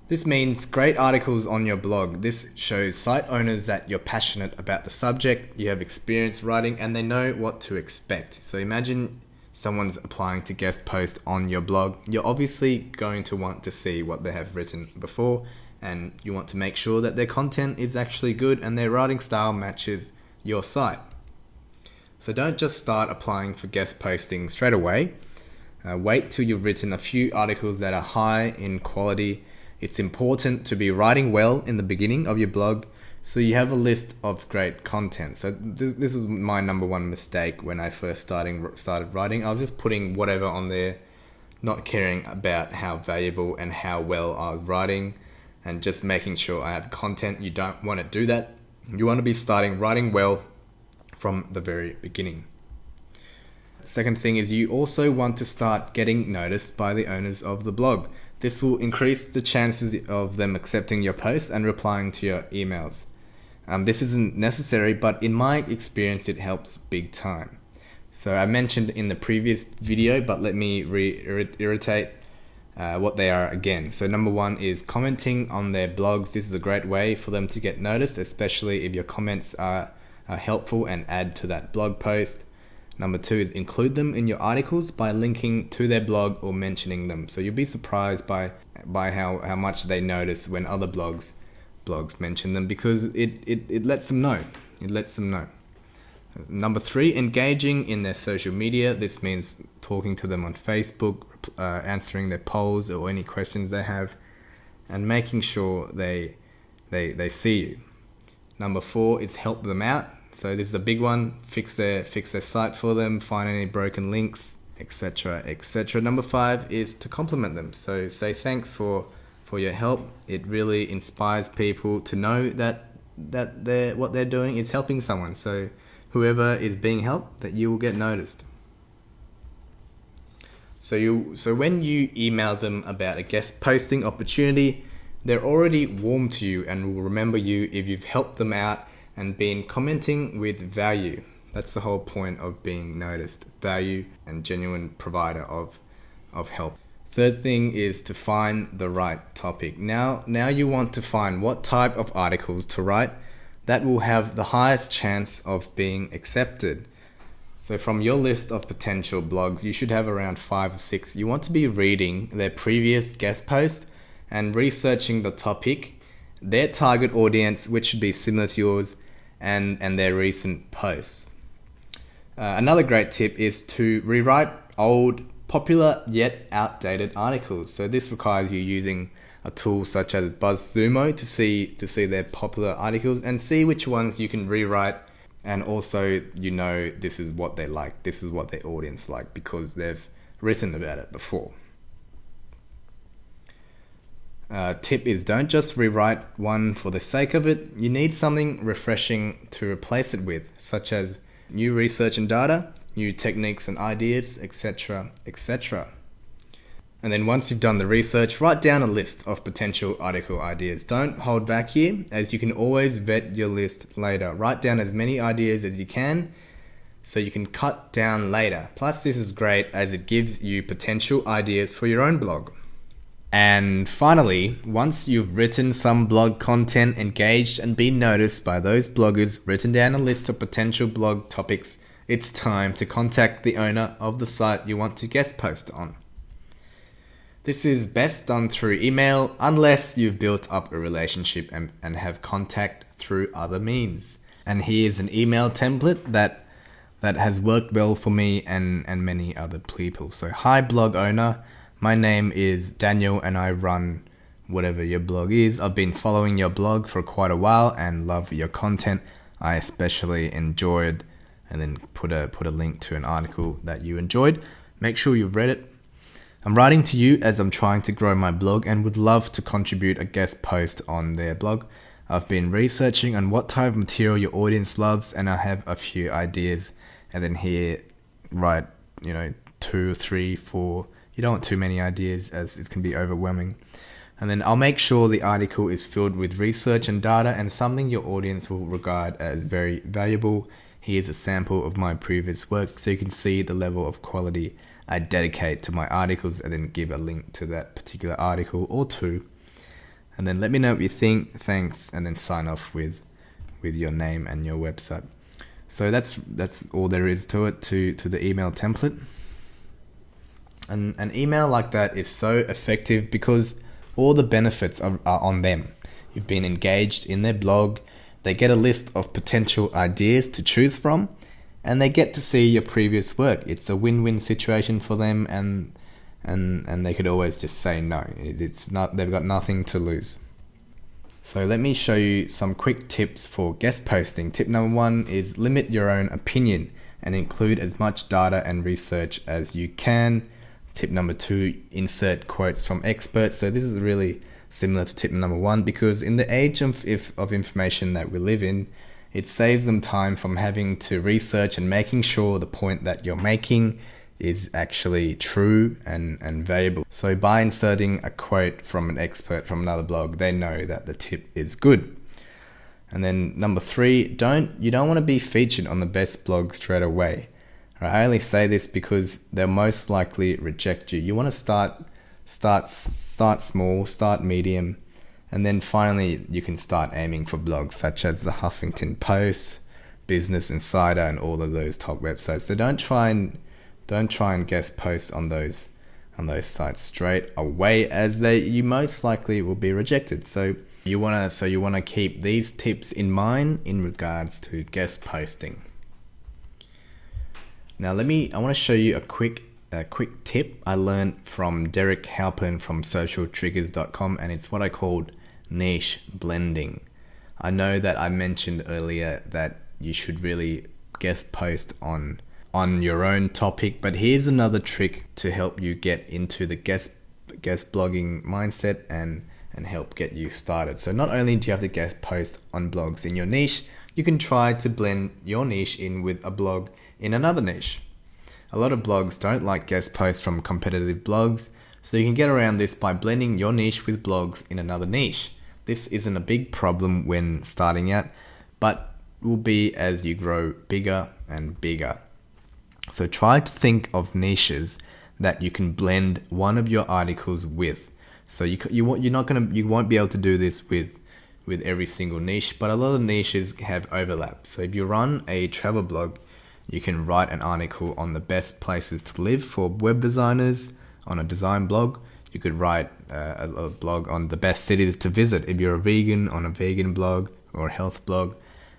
This means great articles on your blog. This shows site owners that you're passionate about the subject, you have experience writing, and they know what to expect. So imagine someone's applying to guest post on your blog. You're obviously going to want to see what they have written before, and you want to make sure that their content is actually good and their writing style matches your site. So don't just start applying for guest posting straight away. Wait till you've written a few articles that are high in quality. It's important to be writing well in the beginning of your blog so you have a list of great content. So this is my number one mistake when I first started writing. I was just putting whatever on there, not caring about how valuable and how well I was writing, and just making sure I have content. You don't want to do that. You want to be starting writing well from the very beginning. Second thing is you also want to start getting noticed by the owners of the blog. This will increase the chances of them accepting your posts and replying to your emails. This isn't necessary, but in my experience, it helps big time. So I mentioned in the previous video, but let me reiterate what they are again. So number one is commenting on their blogs. This is a great way for them to get noticed, especially if your comments are helpful and add to that blog post. Number two is include them in your articles by linking to their blog or mentioning them. So you'll be surprised by how much they notice when other blogs mention them, because it lets them know. It lets them know. Number three, engaging in their social media. This means talking to them on Facebook, answering their polls or any questions they have, and making sure they see you. Number four is help them out. So this is a big one. Fix their site for them, find any broken links, etc., etc. Number five is to compliment them. So say thanks for your help. It really inspires people to know that what they're doing is helping someone. So whoever is being helped, that you will get noticed. So when you email them about a guest posting opportunity, they're already warm to you and will remember you if you've helped them out and been commenting with value. That's the whole point of being noticed. Value and genuine provider of help. Third thing is to find the right topic. Now you want to find what type of articles to write that will have the highest chance of being accepted. So from your list of potential blogs, you should have around 5 or 6. You want to be reading their previous guest post and researching the topic, their target audience, which should be similar to yours, and their recent posts. Another great tip is to rewrite old, popular yet outdated articles. So this requires you using a tool such as BuzzSumo to see their popular articles and see which ones you can rewrite, and also this is what they like, this is what their audience like, because they've written about it before. Tip is don't just rewrite one for the sake of it. You need something refreshing to replace it with, such as new research and data, new techniques and ideas, etc., etc. And then once you've done the research, write down a list of potential article ideas. Don't hold back here, as you can always vet your list later. Write down as many ideas as you can so you can cut down later. Plus, this is great as it gives you potential ideas for your own blog. And finally, once you've written some blog content, engaged and been noticed by those bloggers, written down a list of potential blog topics, it's time to contact the owner of the site you want to guest post on. This is best done through email unless you've built up a relationship and have contact through other means. And here's an email template that has worked well for me and many other people. So, hi blog owner. My name is Daniel and I run whatever your blog is. I've been following your blog for quite a while and love your content. I especially enjoyed, and then put a link to an article that you enjoyed. Make sure you've read it. I'm writing to you as I'm trying to grow my blog and would love to contribute a guest post on their blog. I've been researching on what type of material your audience loves and I have a few ideas. And then here, write, 2, 3, 4. You don't want too many ideas as it can be overwhelming. And then I'll make sure the article is filled with research and data and something your audience will regard as very valuable. Here's a sample of my previous work so you can see the level of quality I dedicate to my articles, and then give a link to that particular article or two. And then let me know what you think. Thanks. And then sign off with your name and your website. So that's all there is to it, to the email template. And an email like that is so effective because all the benefits are on them. You've been engaged in their blog, they get a list of potential ideas to choose from, and they get to see your previous work. It's a win-win situation for them, and they could always just say no. They've got nothing to lose. So let me show you some quick tips for guest posting. Tip number 1 is limit your own opinion and include as much data and research as you can. Tip number 2, insert quotes from experts. So this is really similar to tip number 1, because in the age of information that we live in, it saves them time from having to research and making sure the point that you're making is actually true and valuable. So by inserting a quote from an expert from another blog, they know that the tip is good. And then number 3, you don't want to be featured on the best blog straight away. I only say this because they'll most likely reject you. You want to start small, start medium, and then finally you can start aiming for blogs such as the Huffington Post, Business Insider, and all of those top websites. So don't try and guest post on those sites straight away, as you most likely will be rejected. So you want to keep these tips in mind in regards to guest posting. Now I want to show you a quick tip I learned from Derek Halpern from socialtriggers.com, and it's what I called niche blending. I know that I mentioned earlier that you should really guest post on your own topic, but here's another trick to help you get into the guest blogging mindset and help get you started. So not only do you have to guest post on blogs in your niche, you can try to blend your niche in with a blog in another niche. A lot of blogs don't like guest posts from competitive blogs, so you can get around this by blending your niche with blogs in another niche. This isn't a big problem when starting out, but will be as you grow bigger and bigger. So try to think of niches that you can blend one of your articles with. So you won't be able to do this with every single niche, but a lot of niches have overlap. So if you run a travel blog, you can write an article on the best places to live for web designers on a design blog. You could write a blog on the best cities to visit if you're a vegan, on a vegan blog or a health blog.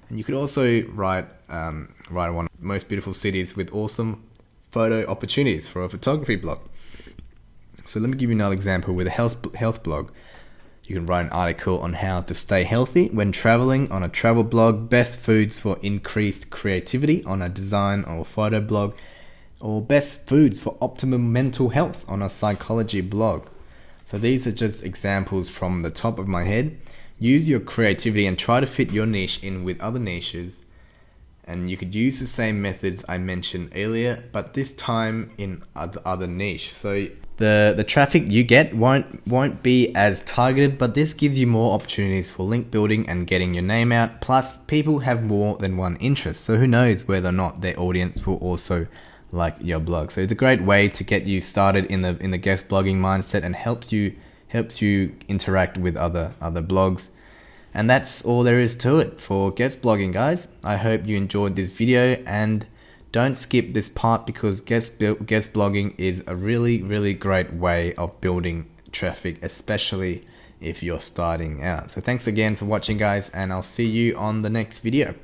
And you could also write one of the most beautiful cities with awesome photo opportunities for a photography blog. So let me give you another example with a health blog. You can write an article on how to stay healthy when traveling on a travel blog, best foods for increased creativity on a design or photo blog, or best foods for optimum mental health on a psychology blog. So these are just examples from the top of my head. Use your creativity and try to fit your niche in with other niches. And you could use the same methods I mentioned earlier, but this time in other niche. So the traffic you get won't be as targeted, but this gives you more opportunities for link building and getting your name out. Plus, people have more than one interest, so who knows whether or not their audience will also like your blog. So it's a great way to get you started in the guest blogging mindset and helps you interact with other blogs. And that's all there is to it for guest blogging, guys. I hope you enjoyed this video, and don't skip this part because guest blogging is a really, really great way of building traffic, especially if you're starting out. So thanks again for watching, guys, and I'll see you on the next video.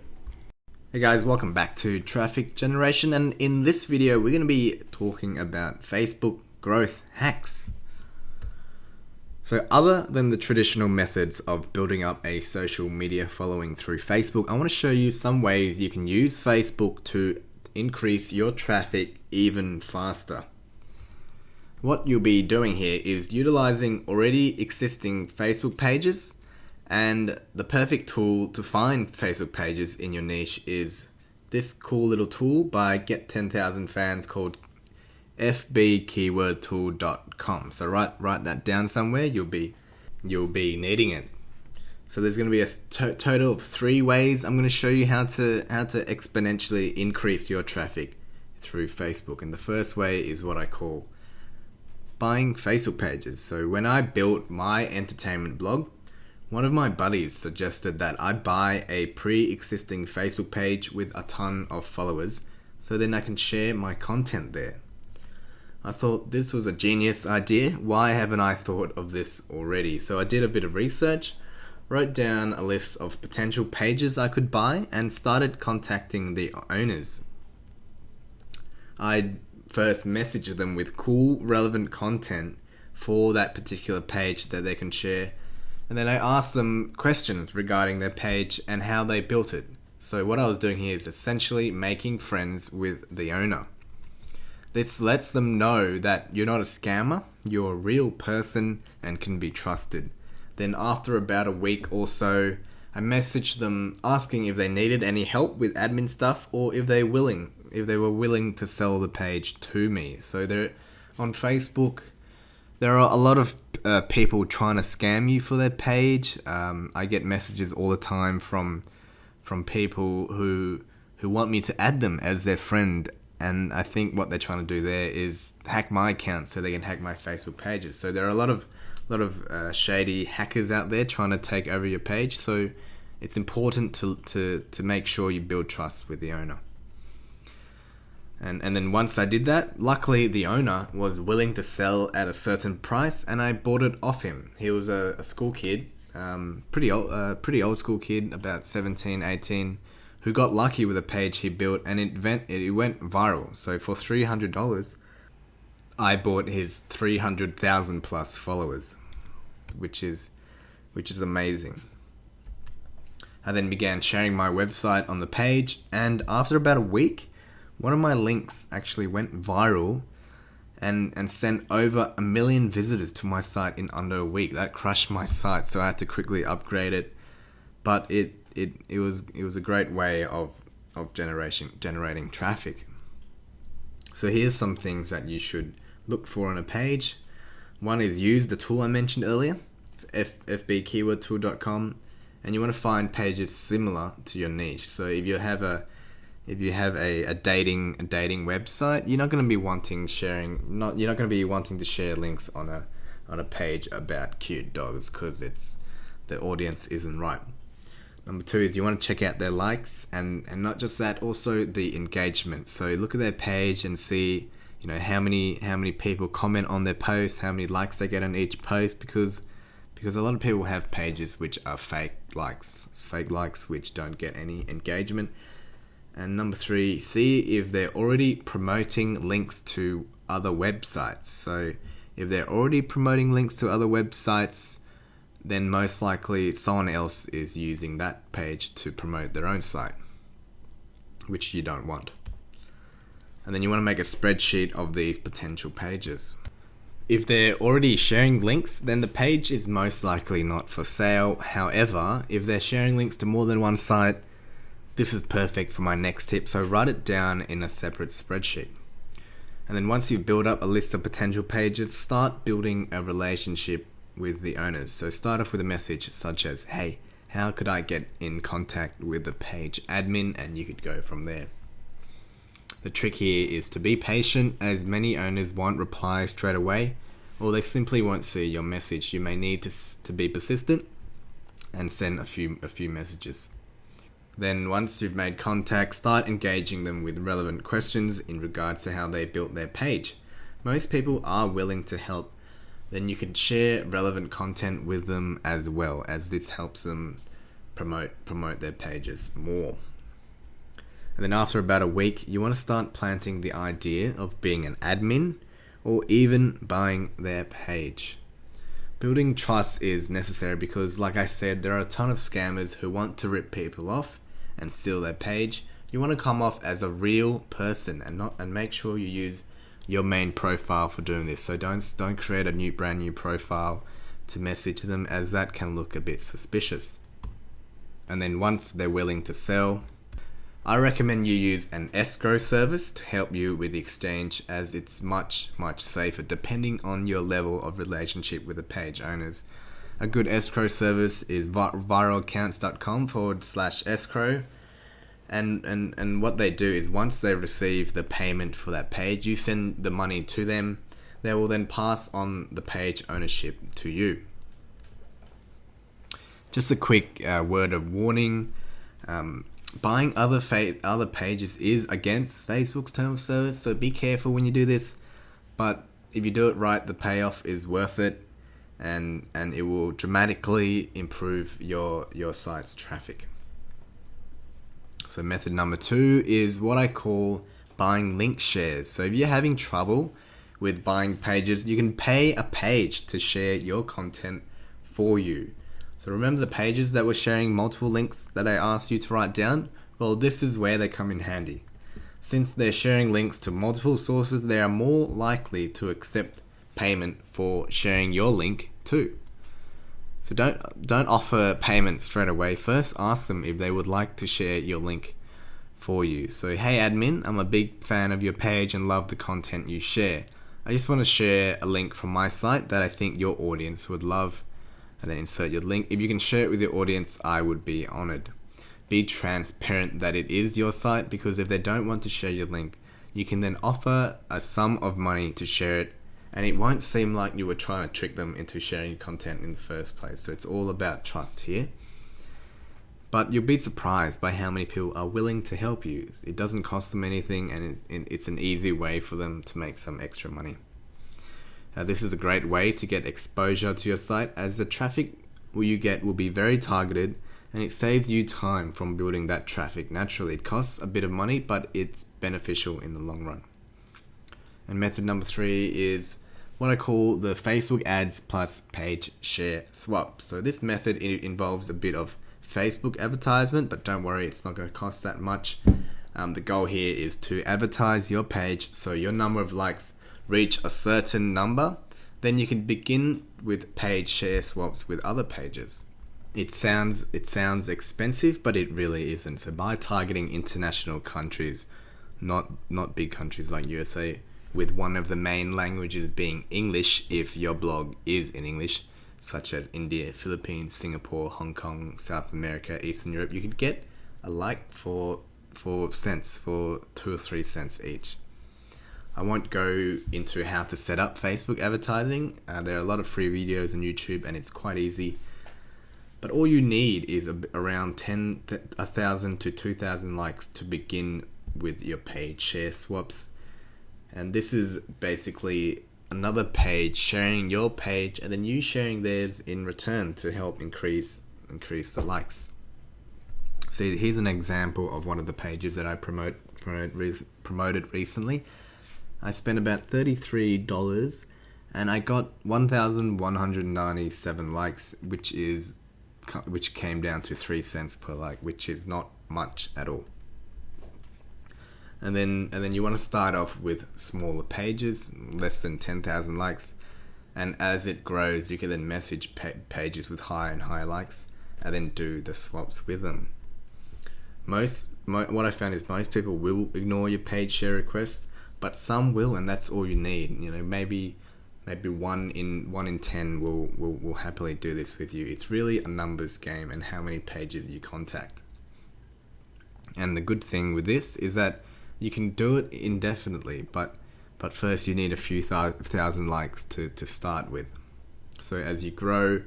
Hey guys, welcome back to Traffic Generation, and in this video we're going to be talking about Facebook growth hacks. So other than the traditional methods of building up a social media following through Facebook, I want to show you some ways you can use Facebook to increase your traffic even faster. What you'll be doing here is utilizing already existing Facebook pages, and the perfect tool to find Facebook pages in your niche is this cool little tool by Get 10,000 Fans called fbkeywordtool.com. So write that down somewhere. You'll be needing it. So there's going to be a total of 3 ways I'm going to show you how to exponentially increase your traffic through Facebook. And the first way is what I call buying Facebook pages. So when I built my entertainment blog, one of my buddies suggested that I buy a pre-existing Facebook page with a ton of followers, so then I can share my content there. I thought this was a genius idea. Why haven't I thought of this already? So I did a bit of research, wrote down a list of potential pages I could buy, and started contacting the owners. I first messaged them with cool, relevant content for that particular page that they can share. And then I asked them questions regarding their page and how they built it. So what I was doing here is essentially making friends with the owner. This lets them know that you're not a scammer, you're a real person and can be trusted. Then after about a week or so, I messaged them asking if they needed any help with admin stuff or if they were willing to sell the page to me. So they're on Facebook. There are a lot of people trying to scam you for their page. I get messages all the time from people who want me to add them as their friend. And I think what they're trying to do there is hack my account so they can hack my Facebook pages. So there are a lot of shady hackers out there trying to take over your page. So it's important to make sure you build trust with the owner. And then once I did that, luckily the owner was willing to sell at a certain price, and I bought it off him. He was a school kid, pretty old school kid, about 17, 18, who got lucky with a page he built, and it went viral. So for $300, I bought his 300,000 plus followers, which is amazing. I then began sharing my website on the page, and after about a week, one of my links actually went viral and sent over 1 million visitors to my site in under a week. That crushed my site, so I had to quickly upgrade it. But it was a great way of generating traffic. So here's some things that you should look for on a page. One is use the tool I mentioned earlier, fbkeywordtool.com, and you want to find pages similar to your niche. So if you have a dating website, you're not going to be wanting to share links on a page about cute dogs because the audience isn't right. Number 2 is you want to check out their likes and not just that, also the engagement. So look at their page and see, how many people comment on their posts, how many likes they get on each post, because a lot of people have pages which are fake likes which don't get any engagement. And number 3, see if they're already promoting links to other websites. So if they're already promoting links to other websites, then most likely someone else is using that page to promote their own site, which you don't want. And then you want to make a spreadsheet of these potential pages. If they're already sharing links, then the page is most likely not for sale. However, if they're sharing links to more than one site, this is perfect for my next tip. So write it down in a separate spreadsheet. And then once you've built up a list of potential pages, start building a relationship with the owners. So start off with a message such as, hey, how could I get in contact with the page admin? And you could go from there. The trick here is to be patient, as many owners won't reply straight away, or they simply won't see your message. You may need to be persistent and send a few messages. Then once you've made contact, start engaging them with relevant questions in regards to how they built their page. Most people are willing to help. Then you can share relevant content with them as well, as this helps them promote their pages more. And then after about a week, you want to start planting the idea of being an admin or even buying their page. Building trust is necessary because, like I said, there are a ton of scammers who want to rip people off and steal their page. You want to come off as a real person and make sure you use your main profile for doing this. So don't create a brand new profile to message them, as that can look a bit suspicious. And then once they're willing to sell, I recommend you use an escrow service to help you with the exchange, as it's much safer depending on your level of relationship with the page owners. A good escrow service is viralaccounts.com/escrow. And what they do is once they receive the payment for that page, you send the money to them. They will then pass on the page ownership to you. Just a quick word of warning. Buying other pages is against Facebook's term of service, so be careful when you do this. but if you do it right, the payoff is worth it, and it will dramatically improve your site's traffic. So method number 2 is what I call buying link shares. So if you're having trouble with buying pages, you can pay a page to share your content for you. So remember the pages that were sharing multiple links that I asked you to write down? Well, this is where they come in handy. Since they're sharing links to multiple sources, they are more likely to accept payment for sharing your link too. So don't offer payment straight away. First, ask them if they would like to share your link for you. So, hey admin, I'm a big fan of your page and love the content you share. I just want to share a link from my site that I think your audience would love, and then insert your link. If you can share it with your audience, I would be honored. Be transparent that it is your site, because if they don't want to share your link, you can then offer a sum of money to share it, and it won't seem like you were trying to trick them into sharing your content in the first place. So it's all about trust here. But you'll be surprised by how many people are willing to help you. It doesn't cost them anything, and it's an easy way for them to make some extra money. This is a great way to get exposure to your site, as the traffic you get will be very targeted, and it saves you time from building that traffic naturally. It costs a bit of money, but it's beneficial in the long run. And method number 3 is what I call the Facebook ads plus page share swap. So this method involves a bit of Facebook advertisement, but don't worry, it's not going to cost that much. The goal here is to advertise your page so your number of likes reach a certain number. Then you can begin with page share swaps with other pages. It sounds expensive, but it really isn't. So by targeting international countries, not big countries like USA, with one of the main languages being English, if your blog is in English, such as India, Philippines, Singapore, Hong Kong, South America, Eastern Europe, you could get a like for 2 or 3 cents each. I won't go into how to set up Facebook advertising. There are a lot of free videos on YouTube, and it's quite easy. But all you need is around 1,000 to 2,000 likes to begin with your page share swaps. And this is basically another page sharing your page, and then you sharing theirs in return to help increase the likes. So here's an example of one of the pages that I promoted recently. I spent about $33 and I got 1,197 likes, which came down to 3 cents per like, which is not much at all. And then you want to start off with smaller pages, less than 10,000 likes, and as it grows, you can then message pages with higher and higher likes, and then do the swaps with them. What I found is most people will ignore your page share request, but some will, and that's all you need. You know, maybe 1 in 10 will happily do this with you. It's really a numbers game and how many pages you contact. And the good thing with this is that you can do it indefinitely, but first you need a few thousand likes to start with. So as you grow,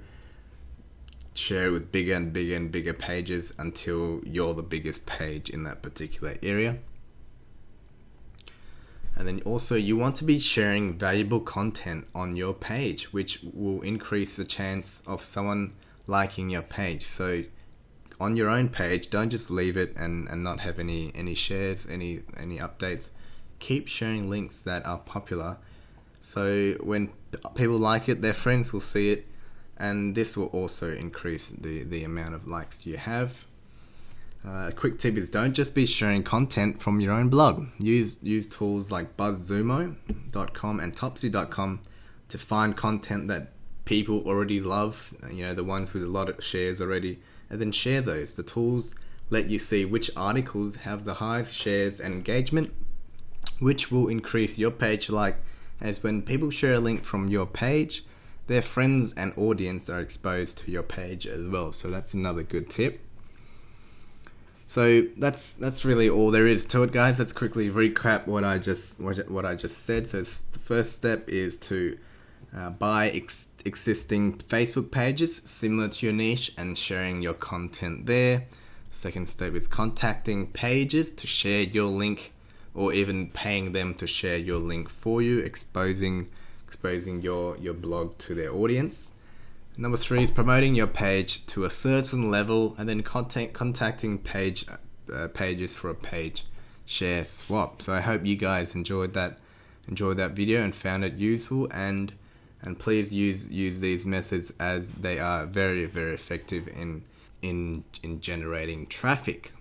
share with bigger and bigger and bigger pages until you're the biggest page in that particular area. And then also you want to be sharing valuable content on your page, which will increase the chance of someone liking your page. So on your own page, don't just leave it and not have any shares, any updates. Keep sharing links that are popular. So when people like it, their friends will see it, and this will also increase the amount of likes you have. A quick tip is don't just be sharing content from your own blog. Use tools like buzzsumo.com and topsy.com to find content that people already love, the ones with a lot of shares already, and then share those. The tools let you see which articles have the highest shares and engagement, which will increase your page like, as when people share a link from your page, their friends and audience are exposed to your page as well. So that's another good tip. So that's really all there is to it, guys. Let's quickly recap what I just said. So the first step is to buy existing Facebook pages similar to your niche and sharing your content there. Second step is contacting pages to share your link or even paying them to share your link for you, exposing your blog to their audience. Number 3 is promoting your page to a certain level, and then contacting pages for a page share swap. So I hope you guys enjoyed that video and found it useful, and please use these methods, as they are very, very effective in generating traffic.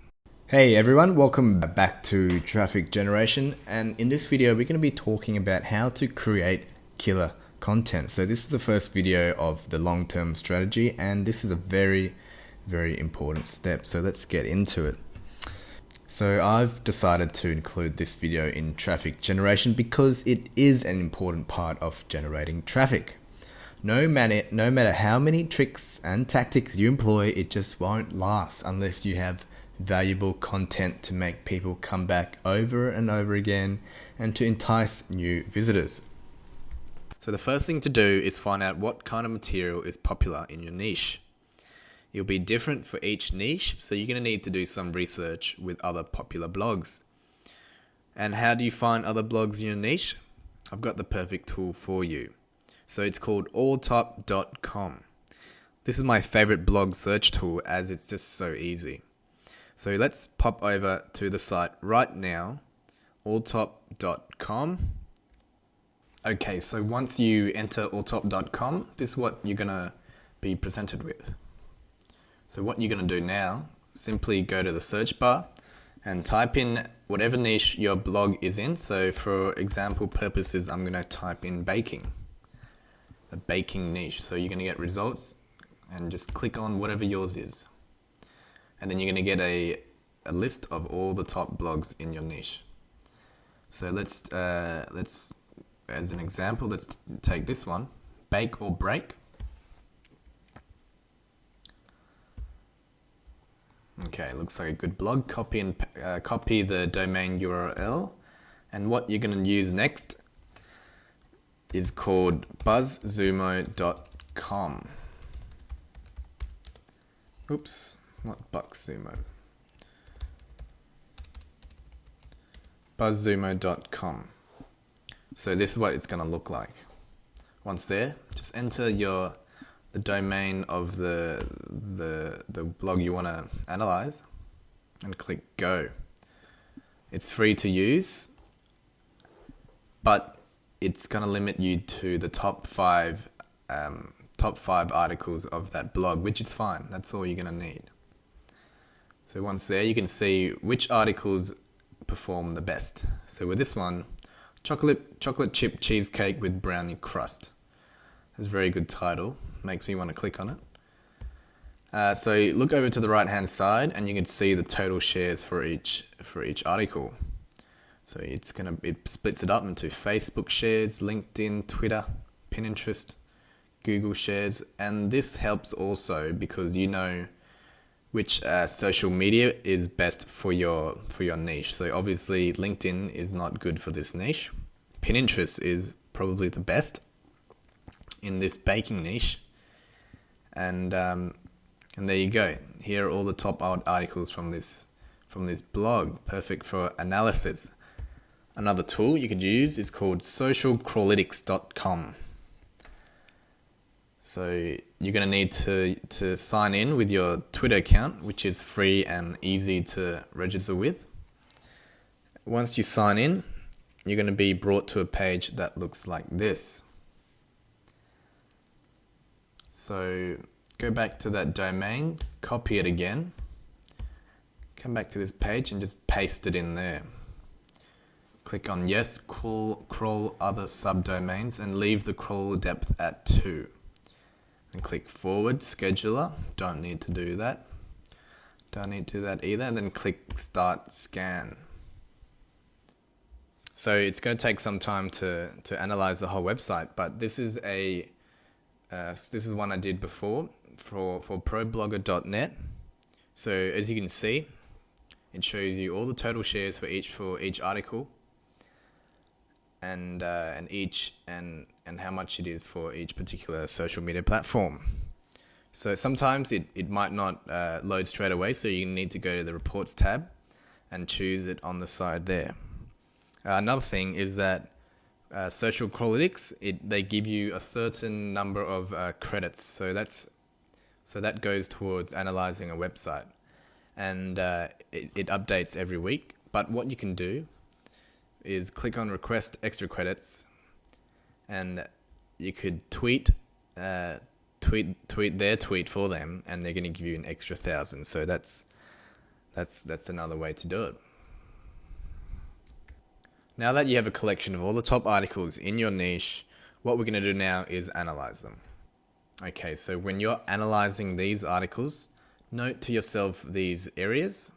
Hey everyone, welcome back to Traffic Generation, and in this video we're going to be talking about how to create killer content. So this is the first video of the long-term strategy, and this is a very, very important step. So let's get into it. So I've decided to include this video in traffic generation because it is an important part of generating traffic. No matter how many tricks and tactics you employ, it just won't last unless you have valuable content to make people come back over and over again and to entice new visitors. So the first thing to do is find out what kind of material is popular in your niche. It'll be different for each niche, so you're going to need to do some research with other popular blogs. And how do you find other blogs in your niche? I've got the perfect tool for you. So it's called alltop.com. This is my favorite blog search tool, as it's just so easy. So let's pop over to the site right now, alltop.com. Okay, so once you enter alltop.com, this is what you're going to be presented with. So what you're going to do now, simply go to the search bar and type in whatever niche your blog is in. So for example purposes, I'm going to type in baking, the baking niche. So you're going to get results, and just click on whatever yours is. And then you're going to get a list of all the top blogs in your niche. So let's as an example, let's take this one, Bake or Break. Okay, looks like a good blog. Copy the domain URL, and what you're going to use next is called buzzsumo.com. Oops. Not BuzzSumo. BuzzSumo.com. So this is what it's going to look like. Once there, just enter the domain of the blog you want to analyze and click go. It's free to use, but it's going to limit you to the top five articles of that blog, which is fine. That's all you're going to need. So once there, you can see which articles perform the best. So with this one, chocolate chip cheesecake with brownie crust. That's a very good title. Makes me want to click on it. So look over to the right hand side, and you can see the total shares for each article. So it splits it up into Facebook shares, LinkedIn, Twitter, Pinterest, Google shares, and this helps also because you know which social media is best for your niche. So obviously LinkedIn is not good for this niche. Pinterest is probably the best in this baking niche. And there you go. Here are all the top articles from this blog, perfect for analysis. Another tool you could use is called socialcrawlytics.com. So you're going to need to sign in with your Twitter account, which is free and easy to register with. Once you sign in, you're going to be brought to a page that looks like this. So go back to that domain, copy it again, come back to this page and just paste it in there. Click on yes, crawl other subdomains, and leave the crawl depth at 2. And click forward, scheduler, don't need to do that. Don't need to do that either. And then click start scan. So it's going to take some time to analyze the whole website, but this is one I did before for ProBlogger.net. So as you can see, it shows you all the total shares for each article, and how much it is for each particular social media platform. So sometimes it might not load straight away, so you need to go to the reports tab and choose it on the side there. Another thing is that social analytics, they give you a certain number of credits. So that goes towards analyzing a website, and it updates every week. But what you can do is click on request extra credits, and you could tweet their tweet for them, and they're going to give you an extra 1,000. So that's another way to do it. Now that you have a collection of all the top articles in your niche, what we're going to do now is analyze them. Okay, so when you're analyzing these articles, note to yourself these areas.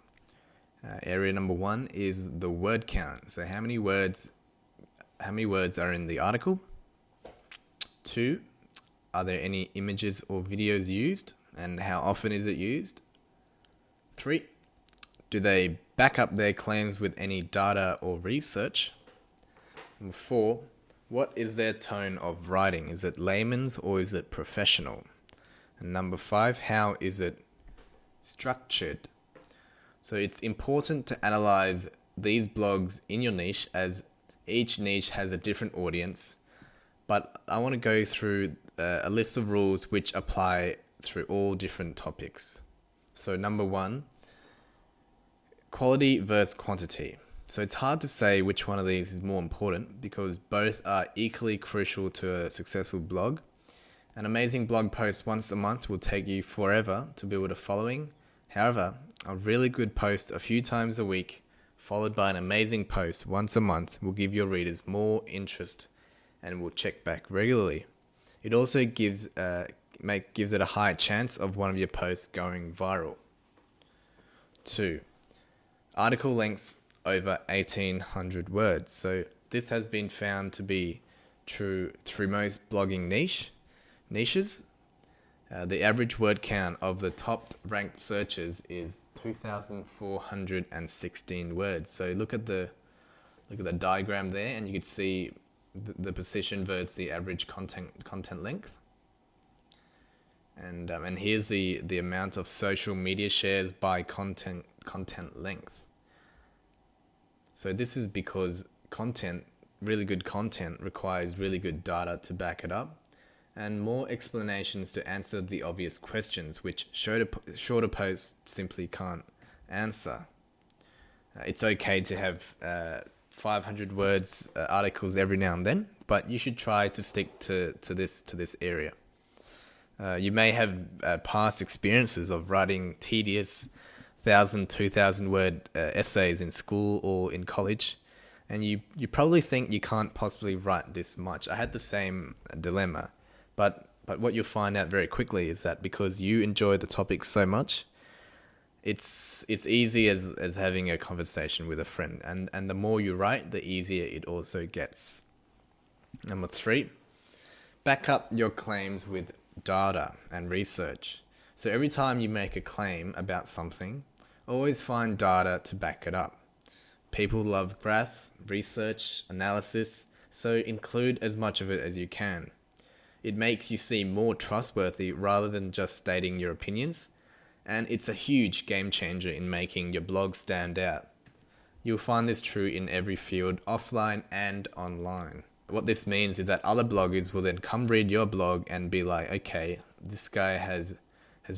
Area number 1 is the word count. So how many words are in the article? 2, are there any images or videos used, and how often is it used? 3, do they back up their claims with any data or research? Number 4, what is their tone of writing? Is it layman's or is it professional? And number 5, how is it structured? So it's important to analyze these blogs in your niche, as each niche has a different audience. But I want to go through a list of rules which apply through all different topics. So number 1, quality versus quantity. So it's hard to say which one of these is more important, because both are equally crucial to a successful blog. An amazing blog post once a month will take you forever to build a following. However, a really good post a few times a week, followed by an amazing post once a month, will give your readers more interest and will check back regularly. It also gives it a higher chance of one of your posts going viral. 2, article lengths over 1,800 words. So this has been found to be true through most blogging niches. The average word count of the top ranked searches is 2,416 words. So look at the diagram there, and you could see the position versus the average content length. And here's the amount of social media shares by content length. So this is because really good content requires really good data to back it up, and more explanations to answer the obvious questions, which shorter posts simply can't answer. It's okay to have 500 words articles every now and then, but you should try to stick to this area. You may have past experiences of writing tedious 1,000, 2,000 word essays in school or in college, and you probably think you can't possibly write this much. I had the same dilemma, but what you'll find out very quickly is that because you enjoy the topic so much, it's easy as having a conversation with a friend, and the more you write, the easier it also gets. Number 3, back up your claims with data and research. So every time you make a claim about something, always find data to back it up. People love graphs, research, analysis, so include as much of it as you can. It makes you seem more trustworthy rather than just stating your opinions, and it's a huge game changer in making your blog stand out. You'll find this true in every field, offline and online. What this means is that other bloggers will then come read your blog and be like, okay, this guy has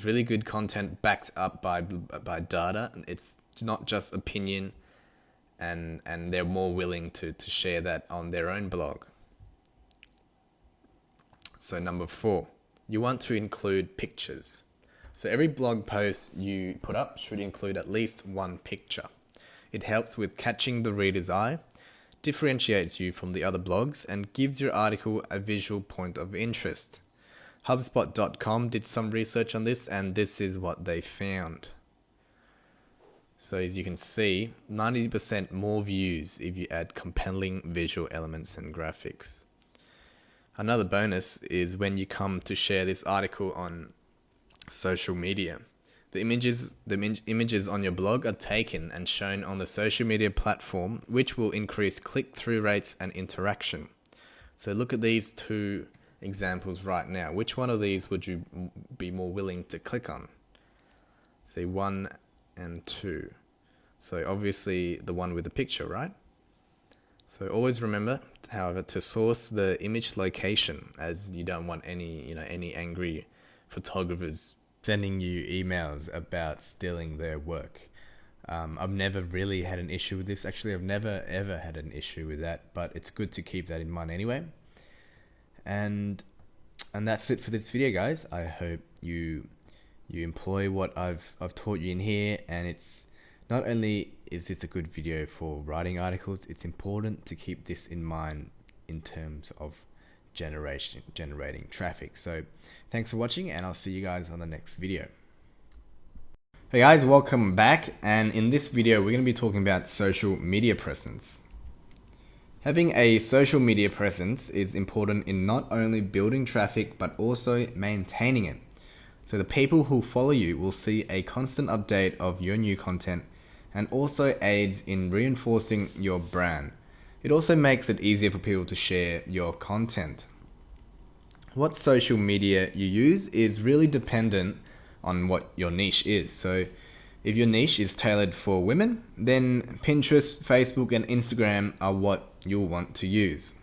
really good content backed up by data. It's not just opinion, and they're more willing to share that on their own blog. So number 4, you want to include pictures. So every blog post you put up should include at least one picture. It helps with catching the reader's eye, differentiates you from the other blogs, and gives your article a visual point of interest. HubSpot.com did some research on this, and this is what they found. So as you can see, 90% more views if you add compelling visual elements and graphics. Another bonus is when you come to share this article on social media. The images on your blog are taken and shown on the social media platform, which will increase click-through rates and interaction. So look at these 2 examples right now. Which one of these would you be more willing to click on? Say 1 and 2. So obviously the one with the picture, right? So always remember, however, to source the image location, as you don't want any angry photographers sending you emails about stealing their work. I've never really had an issue with this. Actually, I've never ever had an issue with that, but it's good to keep that in mind anyway. And that's it for this video, guys. I hope you employ what I've taught you in here, and it's not only is this a good video for writing articles, it's important to keep this in mind in terms of generating traffic. So thanks for watching, and I'll see you guys on the next video. Hey guys, welcome back, and in this video we're going to be talking about social media presence. Having a social media presence is important in not only building traffic but also maintaining it. So the people who follow you will see a constant update of your new content, and also aids in reinforcing your brand. It also makes it easier for people to share your content. What social media you use is really dependent on what your niche is. So if your niche is tailored for women, then Pinterest, Facebook, and Instagram are what you'll want to use.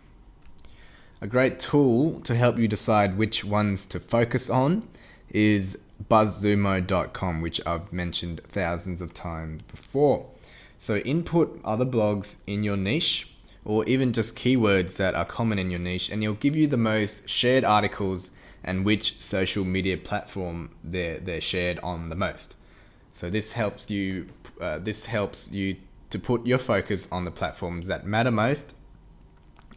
A great tool to help you decide which ones to focus on is buzzsumo.com, which I've mentioned thousands of times before. So input other blogs in your niche, or even just keywords that are common in your niche, and it'll give you the most shared articles and which social media platform they're shared on the most. So this helps you to put your focus on the platforms that matter most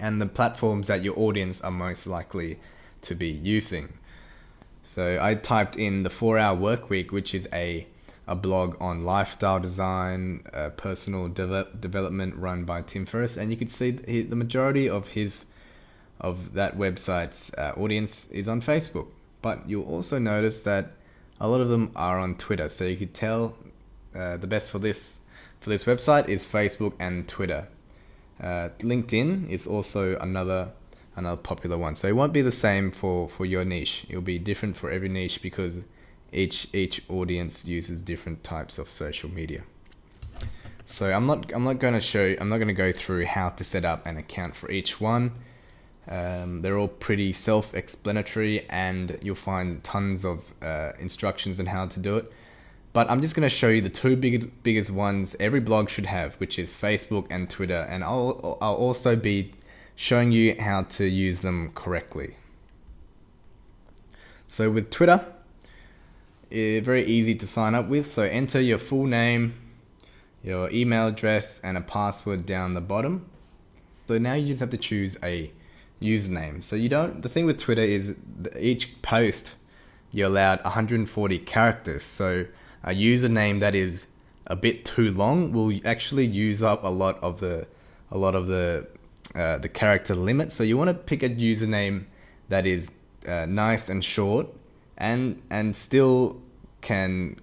and the platforms that your audience are most likely to be using. So I typed in the 4-Hour Workweek, which is a blog on lifestyle design, personal development run by Tim Ferriss, and you could see the majority of that website's audience is on Facebook. But you'll also notice that a lot of them are on Twitter. So you could tell the best for this website is Facebook and Twitter. LinkedIn is also another popular one. So it won't be the same for your niche. It'll be different for every niche because each audience uses different types of social media. So I'm not going to go through how to set up an account for each one. They're all pretty self-explanatory, and you'll find tons of instructions on how to do it. But I'm just going to show you the two biggest ones every blog should have, which is Facebook and Twitter, and I'll also be showing you how to use them correctly. So with Twitter, it's very easy to sign up with. So enter your full name, your email address, and a password down the bottom. So now you just have to choose a username. So the thing with Twitter is each post you're allowed 140 characters. So a username that is a bit too long will actually use up a lot of the character limit. So you want to pick a username that is nice and short, and still can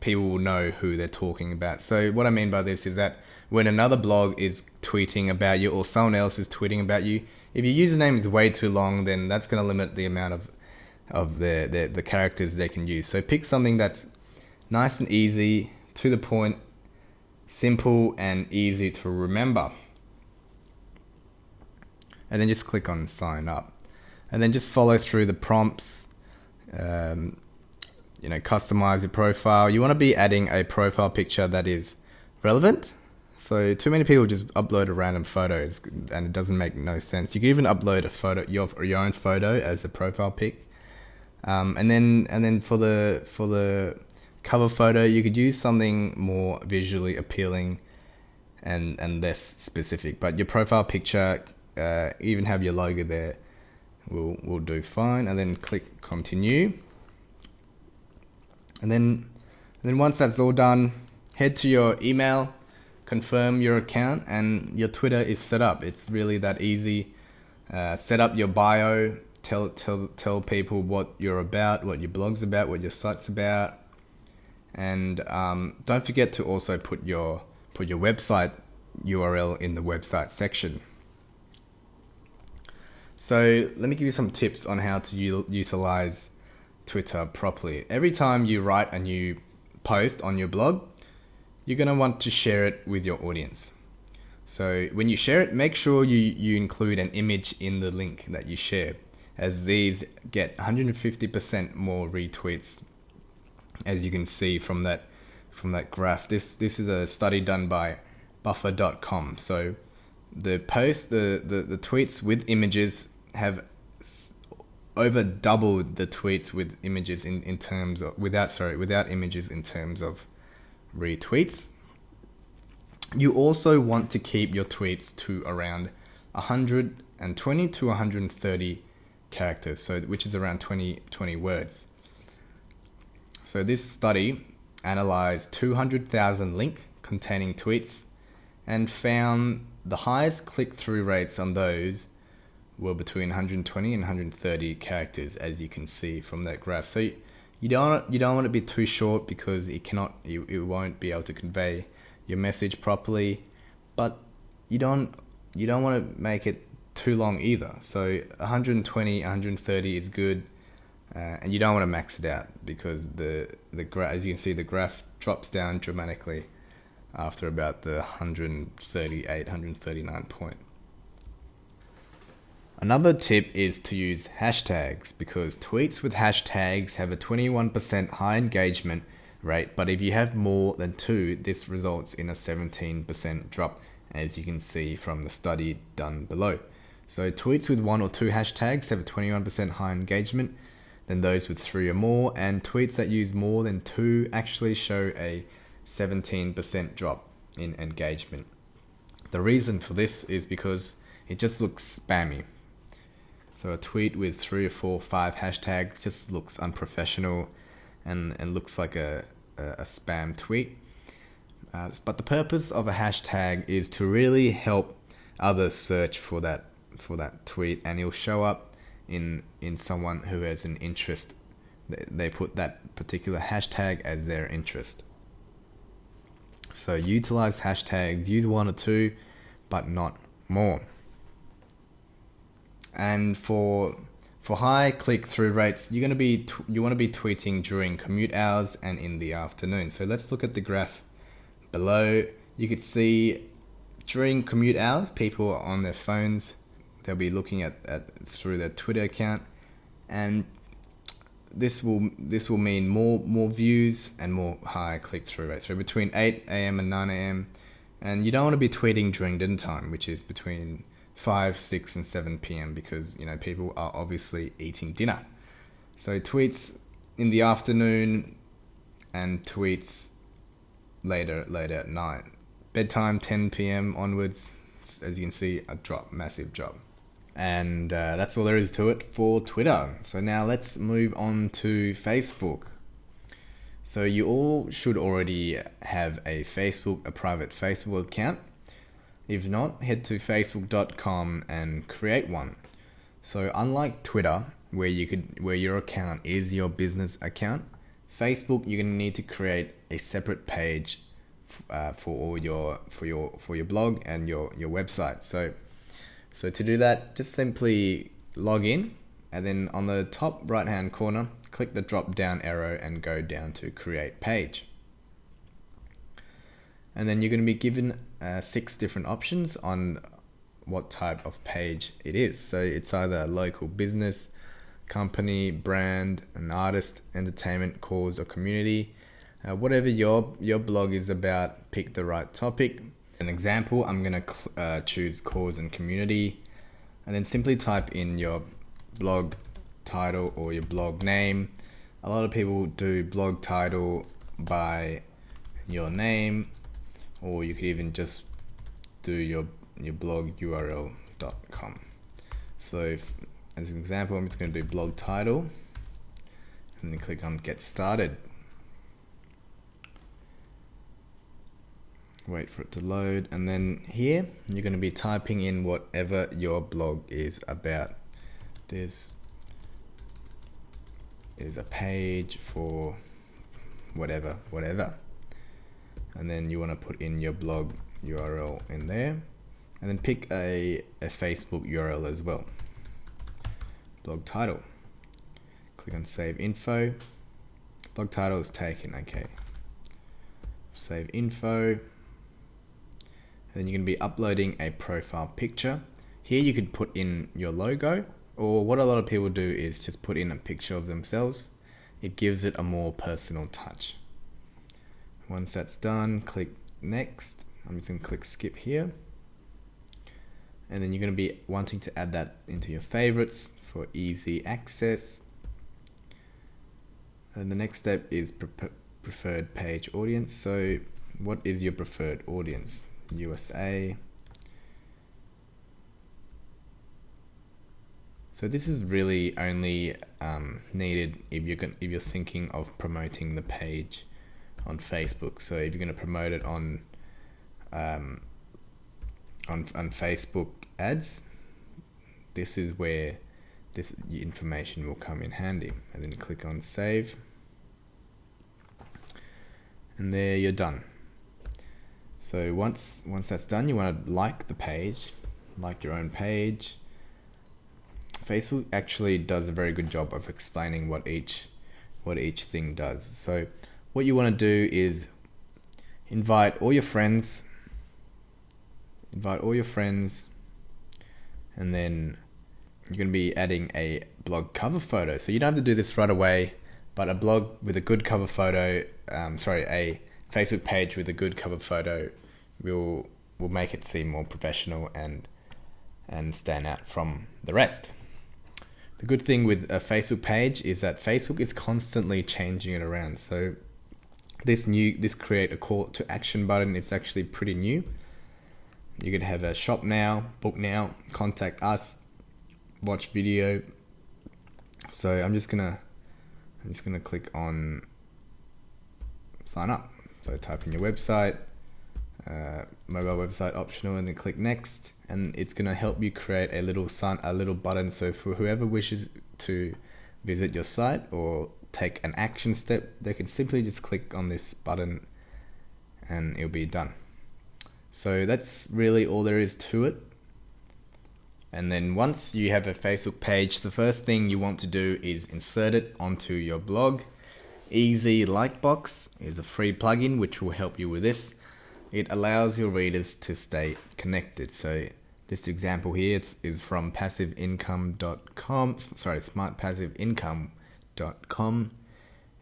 people will know who they're talking about. So what I mean by this is that when another blog is tweeting about you or someone else is tweeting about you, if your username is way too long, then that's going to limit the amount of the characters they can use. So pick something that's nice and easy, to the point, simple and easy to remember. And then just click on sign up, and then just follow through the prompts. Customize your profile. You want to be adding a profile picture that is relevant. So too many people just upload a random photo, and it doesn't make no sense. You can even upload a photo, your own photo as a profile pic. And then for the cover photo, you could use something more visually appealing and less specific. But your profile picture, even have your logo there, will do fine. And then click continue. And then once that's all done, head to your email, confirm your account, and your Twitter is set up. It's really that easy. Set up your bio, tell people what you're about, what your blog's about, what your site's about, and don't forget to also put your website URL in the website section. So let me give you some tips on how to utilize Twitter properly. Every time you write a new post on your blog, you're going to want to share it with your audience. So when you share it, make sure you include an image in the link that you share, as these get 150% more retweets, as you can see from that graph. This is a study done by buffer.com. So the tweets with images have over doubled the tweets with images in terms of without images in terms of retweets. You also want to keep your tweets to around 120 to 130 characters, so which is around 20 words. So this study analyzed 200,000 link containing tweets and found the highest click-through rates on those were between 120 and 130 characters, as you can see from that graph. So you don't want to be too short, because it won't be able to convey your message properly, but you don't want to make it too long either. So 120, 130 is good, and you don't want to max it out, because as you can see, the graph drops down dramatically after about the 138, 139 point. Another tip is to use hashtags, because tweets with hashtags have a 21% high engagement rate, but if you have more than 2, this results in a 17% drop, as you can see from the study done below. So tweets with 1 or 2 hashtags have a 21% higher engagement than those with 3 or more, and tweets that use more than 2 actually show a 17% drop in engagement. The reason for this is because it just looks spammy. So a tweet with 3 or 4 or 5 hashtags just looks unprofessional and looks like a spam tweet. But the purpose of a hashtag is to really help others search for that tweet, and it'll show up in someone who has an interest. They put that particular hashtag as their interest. So utilize hashtags, use 1 or 2, but not more. And for high click-through rates, you want to be tweeting during commute hours and in the afternoon. So let's look at the graph below. You could see during commute hours, people are on their phones. They'll be looking at through their Twitter account, and this will mean more views and more high click-through rates. So between 8 a.m. and 9 a.m. And you don't want to be tweeting during dinner time, which is between 5, 6, and 7 p.m. because people are obviously eating dinner. So tweets in the afternoon and tweets later at night. Bedtime 10 p.m. onwards, as you can see, massive drop. And that's all there is to it for Twitter. So now let's move on to Facebook. So you all should already have a private Facebook account. If not, head to facebook.com and create one. So unlike Twitter, where your account is your business account, Facebook, you're going to need to create a separate page for your blog and your website. So to do that, just simply log in, and then on the top right hand corner, click the drop down arrow and go down to create page. And then you're going to be given 6 different options on what type of page it is. So it's either a local business, company, brand, an artist, entertainment, cause, or community. Whatever your blog is about, pick the right topic. An example, I'm going to choose cause and community, and then simply type in your blog title or your blog name. A lot of people do blog title by your name, or you could even just do your blog url.com. So as an example, I'm just going to do blog title and then click on get started. Wait for it to load, and then here you're going to be typing in whatever your blog is about. This is a page for whatever, and then you want to put in your blog URL in there, and then pick a Facebook URL as well. Blog title, click on save info. Blog title is taken, okay. Save info. Then you're going to be uploading a profile picture. Here you could put in your logo, or what a lot of people do is just put in a picture of themselves. It gives it a more personal touch. Once that's done, click next. I'm just going to click skip here. And then you're going to be wanting to add that into your favorites for easy access. And the next step is preferred page audience. So what is your preferred audience? USA. So this is really only needed if you're thinking of promoting the page on Facebook. So if you're going to promote it on Facebook ads, this is where this information will come in handy. And then click on save, and there you're done. So once that's done, you want to like the page, like your own page. Facebook actually does a very good job of explaining what each thing does. So what you want to do is invite all your friends, and then you're going to be adding a blog cover photo. So you don't have to do this right away, but a blog with a good cover photo, a Facebook page with a good cover photo will make it seem more professional and stand out from the rest. The good thing with a Facebook page is that Facebook is constantly changing it around. So this create a call to action button is actually pretty new. You could have a shop now, book now, contact us, watch video. So I'm just gonna click on sign up. So type in your website, mobile website optional, and then click next. And it's going to help you create a little button. So for whoever wishes to visit your site or take an action step, they can simply just click on this button and it'll be done. So that's really all there is to it. And then once you have a Facebook page, the first thing you want to do is insert it onto your blog. Easy Likebox is a free plugin which will help you with this. It allows your readers to stay connected. So this example here is from smartpassiveincome.com.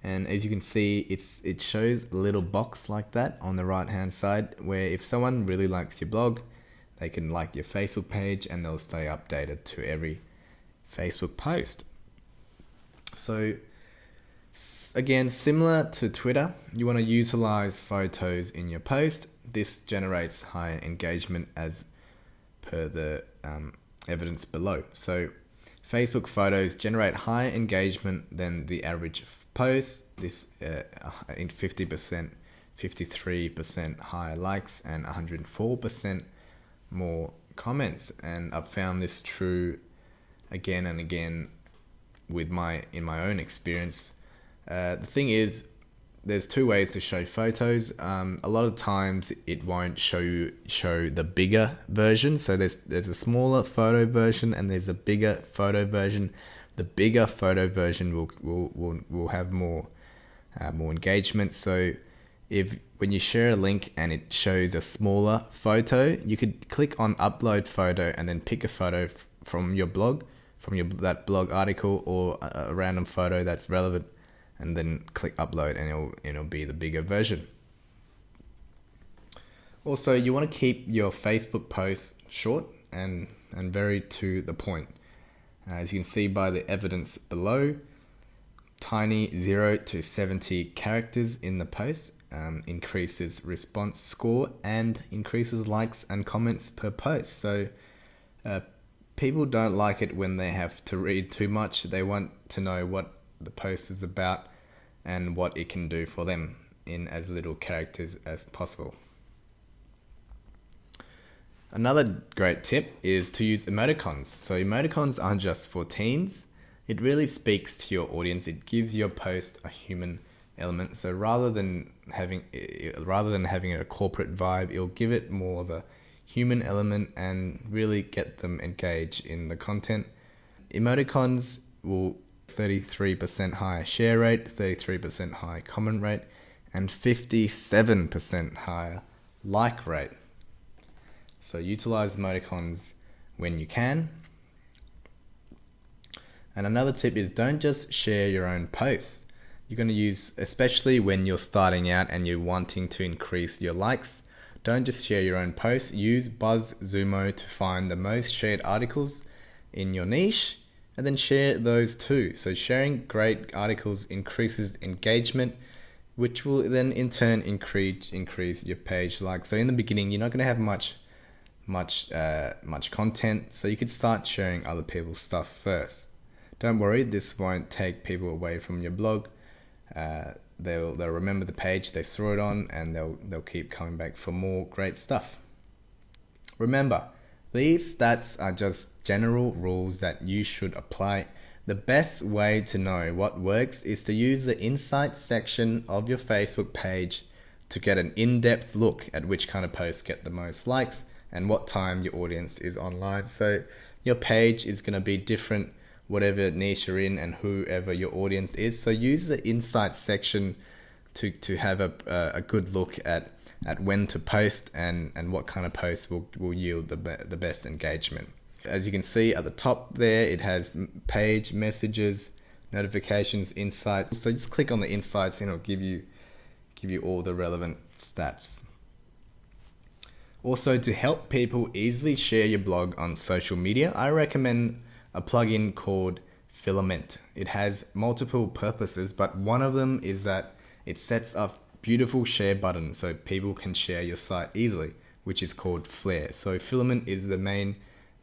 And as you can see, it shows a little box like that on the right hand side, where if someone really likes your blog, they can like your Facebook page and they'll stay updated to every Facebook post. So again, similar to Twitter, you want to utilize photos in your post. This generates higher engagement as per the evidence below. So Facebook photos generate higher engagement than the average post. This in 50%, 53% higher likes and 104% more comments. And I've found this true again and again in my own experience. The thing is, there's two ways to show photos. A lot of times it won't show the bigger version. So there's a smaller photo version and there's a bigger photo version. The bigger photo version will have more engagement. So when you share a link and it shows a smaller photo, you could click on upload photo and then pick a photo from your blog, that blog article, or a random photo that's relevant, and then click upload and it'll be the bigger version. Also, you want to keep your Facebook posts short and very to the point. As you can see by the evidence below, tiny 0 to 70 characters in the post increases response score and increases likes and comments per post. So people don't like it when they have to read too much. They want to know what the post is about and what it can do for them in as little characters as possible. Another great tip is to use emoticons. So emoticons aren't just for teens. It really speaks to your audience. It gives your post a human element. So rather than having it a corporate vibe, it'll give it more of a human element and really get them engaged in the content. Emoticons will 33% higher share rate, 33% higher comment rate, and 57% higher like rate. So utilize emoticons when you can. And another tip is don't just share your own posts. You're going to use, especially when you're starting out and you're wanting to increase your likes, don't just share your own posts. Use BuzzSumo to find the most shared articles in your niche and then share those too. So sharing great articles increases engagement, which will then in turn increase your page likes. So in the beginning, you're not going to have much content, so you could start sharing other people's stuff first. Don't worry, this won't take people away from your blog. They'll remember the page they saw it on, and they'll keep coming back for more great stuff. Remember, these stats are just general rules that you should apply. The best way to know what works is to use the insights section of your Facebook page to get an in-depth look at which kind of posts get the most likes and what time your audience is online. So your page is going to be different whatever niche you're in and whoever your audience is. So use the insights section to have a good look at when to post and what kind of posts will yield the best engagement. As you can see at the top there, it has page, messages, notifications, insights. So just click on the insights and it'll give you all the relevant stats. Also, to help people easily share your blog on social media, I recommend a plugin called Filament. It has multiple purposes, but one of them is that it sets up beautiful share buttons so people can share your site easily, which is called Flare. So Filament is the main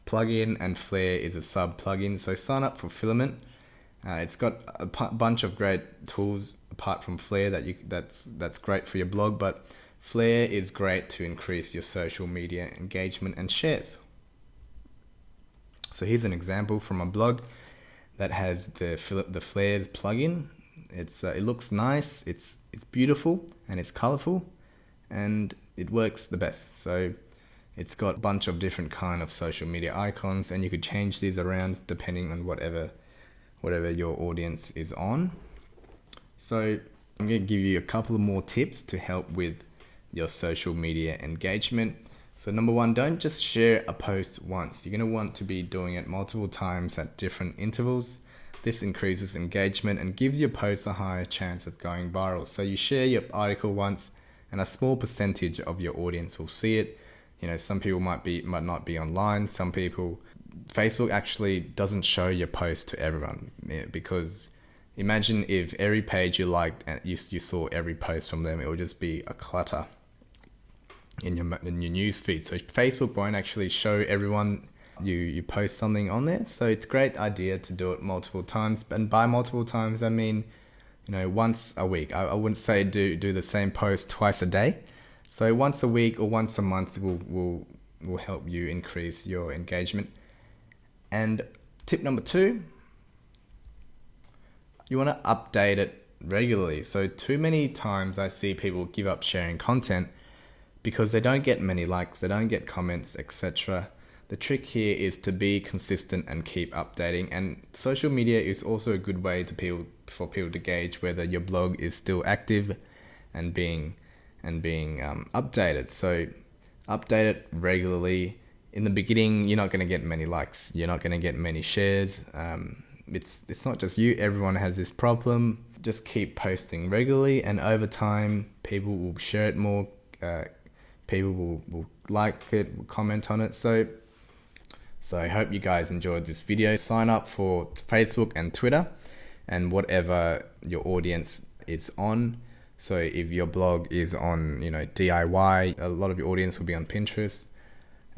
plugin and Flare is a sub plugin. So sign up for Filament. It's got a bunch of great tools apart from Flare that's great for your blog, but Flare is great to increase your social media engagement and shares. So here's an example from a blog that has the Flares plugin. It looks nice, it's beautiful, and it's colorful, and it works the best. So it's got a bunch of different kind of social media icons, and you could change these around depending on whatever your audience is on. So I'm going to give you a couple of more tips to help with your social media engagement. So number one, don't just share a post once. You're going to want to be doing it multiple times at different intervals. This increases engagement and gives your post a higher chance of going viral. So you share your article once and a small percentage of your audience will see it. You know, some people might not be online. Some people, Facebook actually doesn't show your post to everyone, because imagine if every page you liked and you saw every post from them, it would just be a clutter in your news feed. So Facebook won't actually show everyone you post something on there. So it's a great idea to do it multiple times. And by multiple times, I mean, once a week. I wouldn't say do the same post twice a day. So once a week or once a month will help you increase your engagement. And tip number 2, you want to update it regularly. So too many times I see people give up sharing content because they don't get many likes, they don't get comments, etc. The trick here is to be consistent and keep updating. And social media is also a good way for people to gauge whether your blog is still active and being updated. So update it regularly. In the beginning, you're not going to get many likes. You're not going to get many shares. It's not just you. Everyone has this problem. Just keep posting regularly, and over time, people will share it more. People will like it, will comment on it. So I hope you guys enjoyed this video. Sign up for Facebook and Twitter and whatever your audience is on. So if your blog is on, DIY, a lot of your audience will be on Pinterest.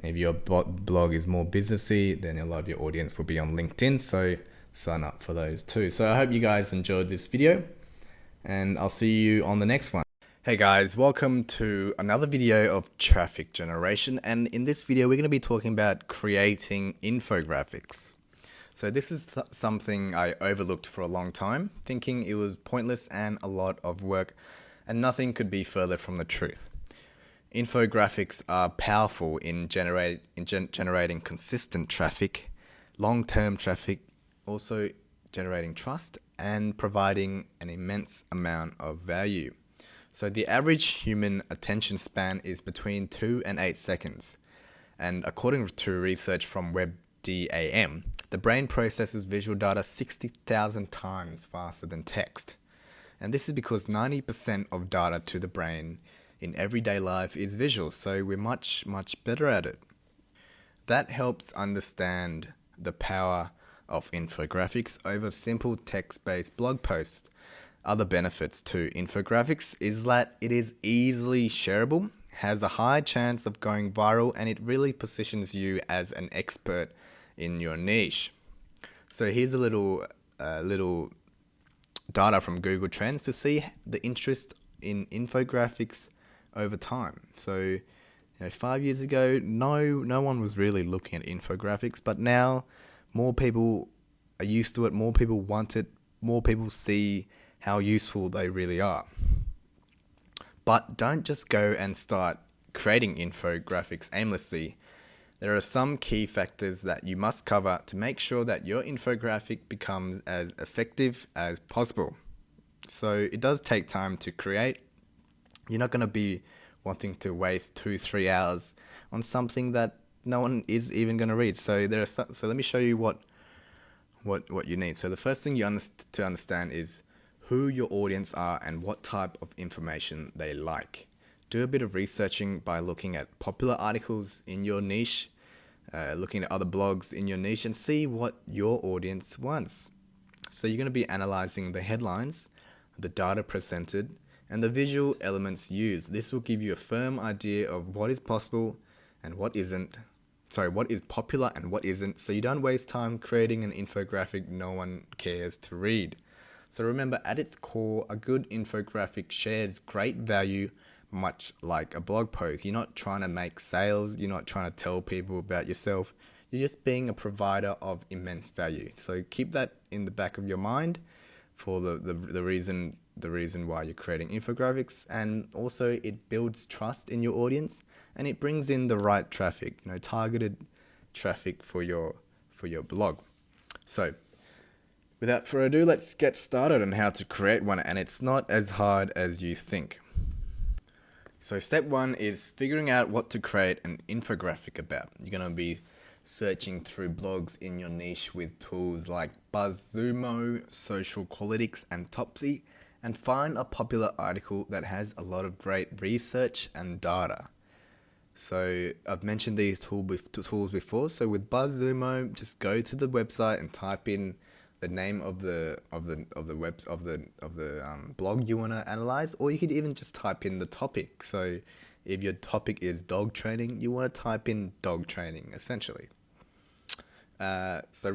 If your blog is more businessy, then a lot of your audience will be on LinkedIn. So sign up for those too. So I hope you guys enjoyed this video, and I'll see you on the next one. Hey guys, welcome to another video of traffic generation, and in this video we're going to be talking about creating infographics. So this is something I overlooked for a long time, thinking it was pointless and a lot of work, and nothing could be further from the truth. Infographics are powerful in generating consistent traffic, long-term traffic, also generating trust and providing an immense amount of value. So the average human attention span is between 2 and 8 seconds. And according to research from WebDAM, the brain processes visual data 60,000 times faster than text. And this is because 90% of data to the brain in everyday life is visual, so we're much better at it. That helps understand the power of infographics over simple text-based blog posts. Other benefits to infographics is that it is easily shareable, has a high chance of going viral, and it really positions you as an expert in your niche. So here's a little data from Google Trends to see the interest in infographics over time. So 5 years ago, no one was really looking at infographics, but now more people are used to it, more people want it, more people see how useful they really are. But don't just go and start creating infographics aimlessly. There are some key factors that you must cover to make sure that your infographic becomes as effective as possible. So it does take time to create. You're not going to be wanting to waste 2-3 hours on something that no one is even going to read. So let me show you what you need. So the first thing to understand is who your audience are and what type of information they like. Do a bit of researching by looking at popular articles in your niche, looking at other blogs in your niche, and see what your audience wants. So you're going to be analyzing the headlines, the data presented, and the visual elements used. This will give you a firm idea of what is possible and what isn't. What is popular and what isn't, so you don't waste time creating an infographic no one cares to read. So remember, at its core, a good infographic shares great value, much like a blog post. You're not trying to make sales, you're not trying to tell people about yourself, you're just being a provider of immense value. So keep that in the back of your mind for the reason why you're creating infographics, and also it builds trust in your audience and it brings in the right traffic, targeted traffic for your blog. So without further ado, let's get started on how to create one, and it's not as hard as you think. So step 1 is figuring out what to create an infographic about. You're going to be searching through blogs in your niche with tools like BuzzSumo, Socialpolitics, and Topsy, and find a popular article that has a lot of great research and data. So I've mentioned these tools before. So with BuzzSumo, just go to the website and type in the name of the blog you want to analyze, or you could even just type in the topic. So if your topic is dog training, you want to type in dog training essentially. So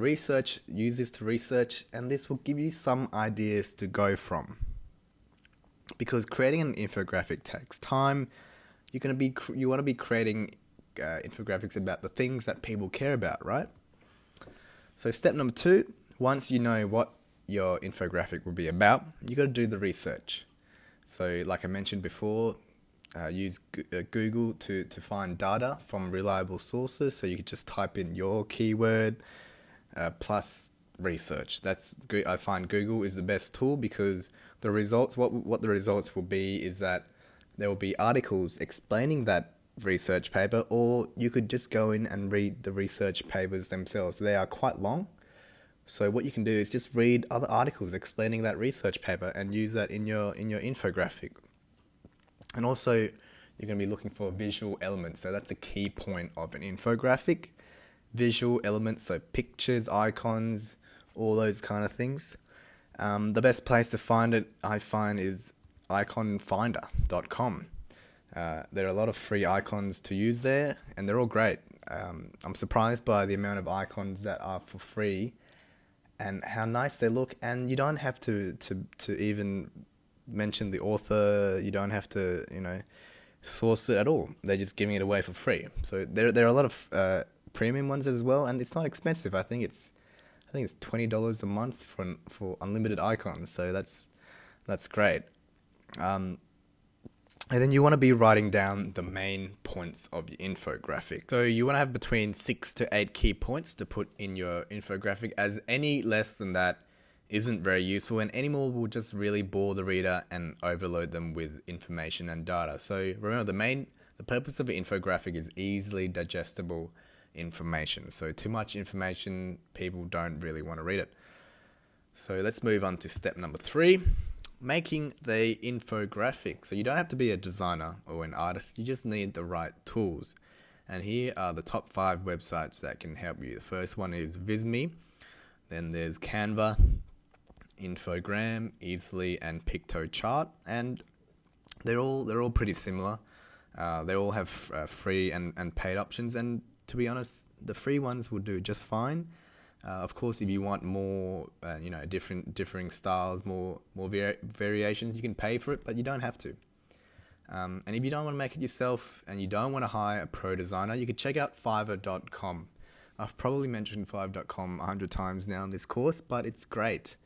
use this to research, and this will give you some ideas to go from. Because creating an infographic takes time. You want to be creating infographics about the things that people care about, right? So step number 2, once you know what your infographic will be about, you got to do the research. So like I mentioned before, use Google to find data from reliable sources. So you could just type in your keyword plus research. I find Google is the best tool, because the results, what the results will be is that there will be articles explaining that research paper, or you could just go in and read the research papers themselves. They are quite long. So what you can do is just read other articles explaining that research paper and use that in your infographic. And also, you're going to be looking for visual elements. So that's the key point of an infographic. Visual elements, so pictures, icons, all those kind of things. The best place to find it, I find, is iconfinder.com. There are a lot of free icons to use there, and they're all great. I'm surprised by the amount of icons that are for free and how nice they look, and you don't have to even mention the author. You don't have to source it at all. They're just giving it away for free. So there are a lot of premium ones as well, and it's not expensive. I think it's $20 a month for unlimited icons. So that's great. And then you want to be writing down the main points of your infographic. So you want to have between 6 to 8 key points to put in your infographic, as any less than that isn't very useful, and any more will just really bore the reader and overload them with information and data. So remember, the The purpose of an infographic is easily digestible information. So too much information, people don't really want to read it. So let's move on to step number 3, making the infographic. So you don't have to be a designer or an artist, you just need the right tools. And here are the top 5 websites that can help you. The first one is Visme, then there's Canva, Infogram, Easily, and PictoChart, and they're all pretty similar. They all have free and paid options, and to be honest, the free ones will do just fine. Of course, if you want more, differing styles, more variations, you can pay for it, but you don't have to. And if you don't want to make it yourself and you don't want to hire a pro designer, you could check out Fiverr.com. I've probably mentioned Fiverr.com 100 times now in this course, but it's great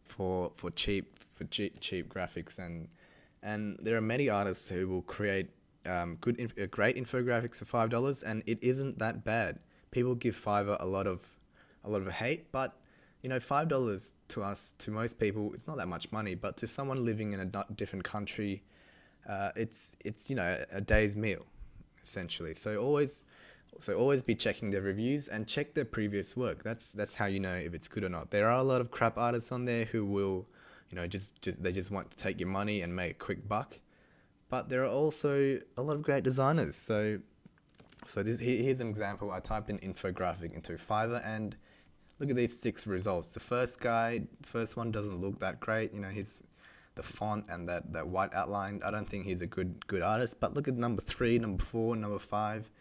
for cheap graphics, and there are many artists who will create great infographics for $5, and it isn't that bad. People give Fiverr a lot of hate, but $5 to us, to most people, it's not that much money, but to someone living in a different country, it's a day's meal essentially. So always be checking their reviews and check their previous work. That's how you know if it's good or not. There are a lot of crap artists on there who will they just want to take your money and make a quick buck, but there are also a lot of great designers. So here's an example. I typed in infographic into Fiverr and look at these 6 results. The first one doesn't look that great. The font and that white outline. I don't think he's a good artist. But look at number 3, number 4, number 5,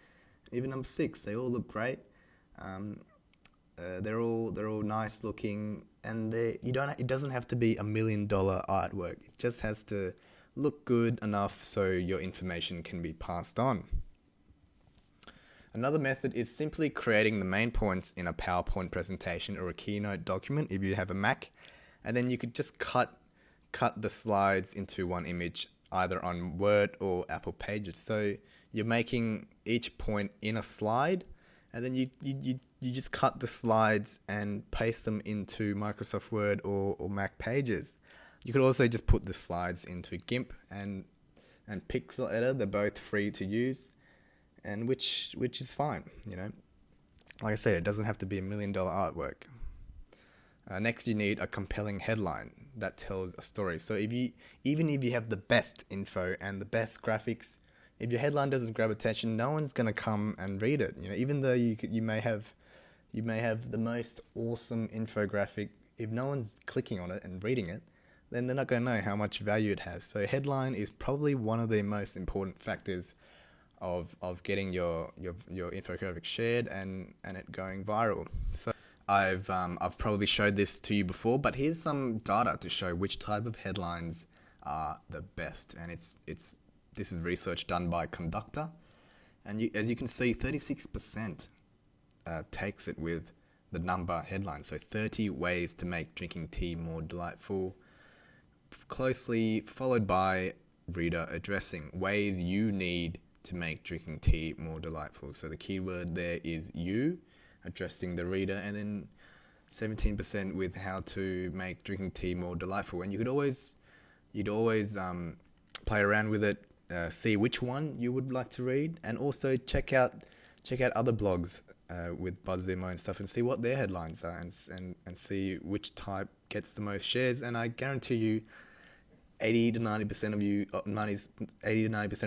even number 6. They all look great. They're all nice looking, and it doesn't have to be $1 million artwork. It just has to look good enough so your information can be passed on. Another method is simply creating the main points in a PowerPoint presentation or a Keynote document if you have a Mac, and then you could just cut the slides into one image either on Word or Apple Pages. So you're making each point in a slide, and then you just cut the slides and paste them into Microsoft Word or Mac Pages. You could also just put the slides into GIMP and Pixel Editor. They're both free to use, and which is fine. Like I said, it doesn't have to be $1 million artwork. Next, you need a compelling headline that tells a story. So even if you have the best info and the best graphics, if your headline doesn't grab attention, no one's gonna come and read it. Even though you may have the most awesome infographic, if no one's clicking on it and reading it, then they're not gonna know how much value it has. So headline is probably one of the most important factors of getting your infographic shared and it going viral. So I've probably showed this to you before, but here's some data to show which type of headlines are the best, and this is research done by Conductor, and as you can see, 36% takes it with the number headline. So 30 ways to make drinking tea more delightful, closely followed by reader addressing, ways you need to make drinking tea more delightful. So the keyword there is you, addressing the reader, and then 17% with how to make drinking tea more delightful. And you'd always play around with it, see which one you would like to read, and also check out other blogs with BuzzSumo and stuff, and see what their headlines are, and see which type gets the most shares. And I guarantee you 80 to 90% of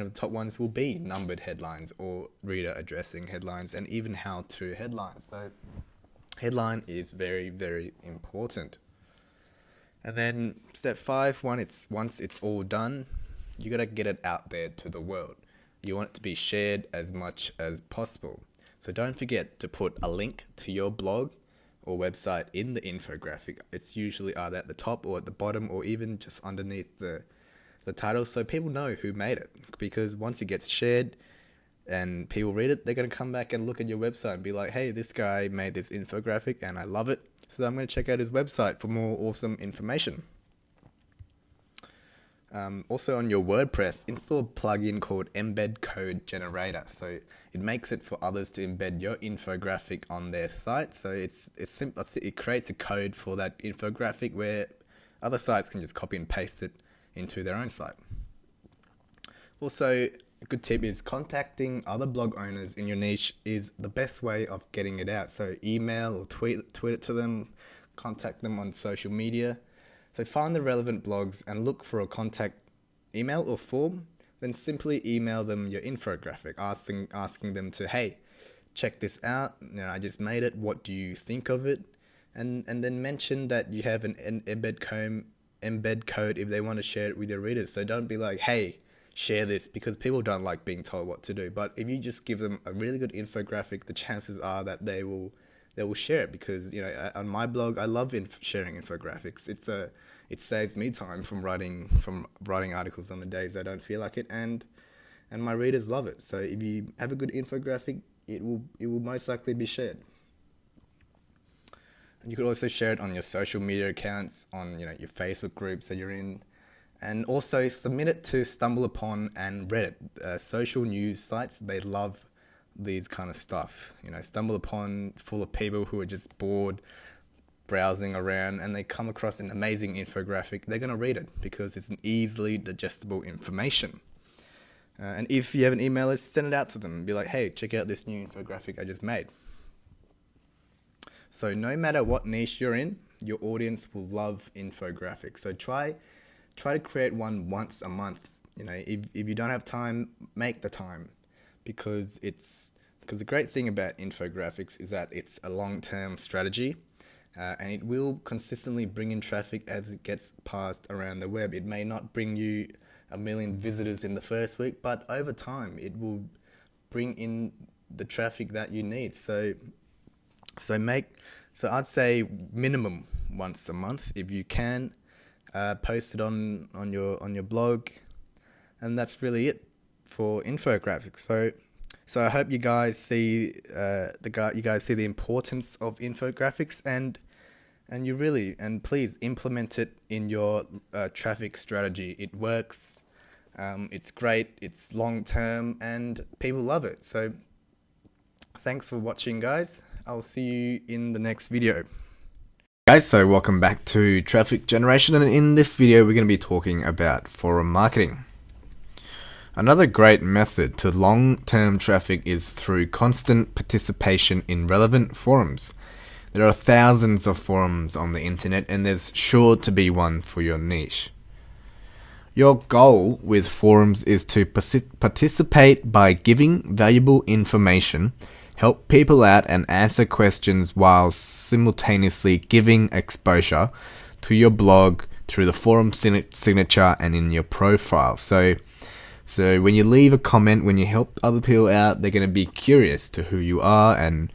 the top ones will be numbered headlines or reader addressing headlines, and even how to headlines. So headline is very, very important. And then step 5, once it's all done, you got to get it out there to the world. You want it to be shared as much as possible. So don't forget to put a link to your blog or website in the infographic. It's usually either at the top or at the bottom, or even just underneath the title, so people know who made it. Because once it gets shared and people read it, they're going to come back and look at your website and be like, hey, this guy made this infographic and I love it, so I'm going to check out his website for more awesome information. Also on your WordPress, install a plugin called Embed Code Generator. So it makes it for others to embed your infographic on their site. So it's simple. It creates a code for that infographic where other sites can just copy and paste it into their own site. Also, a good tip is contacting other blog owners in your niche is the best way of getting it out. So email or tweet it to them, contact them on social media. So find the relevant blogs and look for a contact email or form. Then simply email them your infographic, asking them to, hey, check this out. I just made it. What do you think of it? And then mention that you have an embed code if they want to share it with their readers. So don't be like, hey, share this, because people don't like being told what to do. But if you just give them a really good infographic, the chances are that they will share it, because on my blog I love sharing infographics. It saves me time from writing articles on the days I don't feel like it, and my readers love it. So if you have a good infographic, it will most likely be shared. And you could also share it on your social media accounts, on your Facebook groups that you're in, and also submit it to StumbleUpon and Reddit, social news sites. They love these kind of stuff. StumbleUpon, full of people who are just bored browsing around, and they come across an amazing infographic. They're going to read it because it's an easily digestible information. And if you have an email list, send it out to them and be like, hey, check out this new infographic I just made. So no matter what niche you're in, your audience will love infographics. So try to create one once a month. If you don't have time, make the time, because the great thing about infographics is that it's a long-term strategy, and it will consistently bring in traffic as it gets passed around the web. It may not bring you 1 million visitors in the first week, but over time it will bring in the traffic that you need. So I'd say minimum once a month if you can. Post it on your blog, and that's really it for infographics. So I hope you guys see the importance of infographics, and please implement it in your traffic strategy. It works. It's great. It's long term, and people love it. So thanks for watching, guys. I'll see you in the next video. Guys, so welcome back to Traffic Generation, and in this video we're going to be talking about forum marketing. Another great method to long-term traffic is through constant participation in relevant forums. There are thousands of forums on the internet, and there's sure to be one for your niche. Your goal with forums is to participate by giving valuable information, help people out, and answer questions while simultaneously giving exposure to your blog through the forum signature and in your profile. So when you leave a comment, when you help other people out, they're going to be curious to who you are and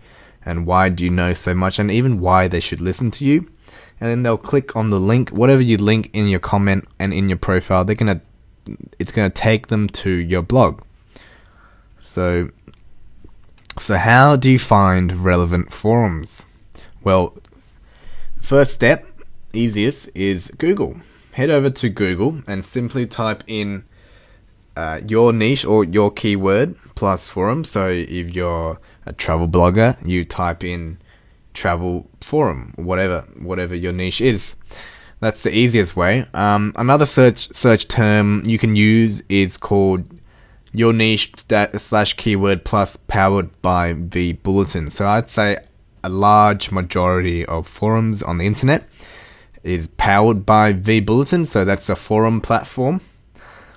why do you know so much, and even why they should listen to you. And then they'll click on the link, whatever you link in your comment and in your profile, it's going to take them to your blog. So how do you find relevant forums? Well, first step, easiest, is Google. Head over to Google and simply type in your niche or your keyword plus forum. So if you're a travel blogger, you type in travel forum, whatever your niche is. That's the easiest way. Another search term you can use is called your niche / keyword plus powered by vBulletin. So I'd say a large majority of forums on the internet is powered by vBulletin. So that's a forum platform.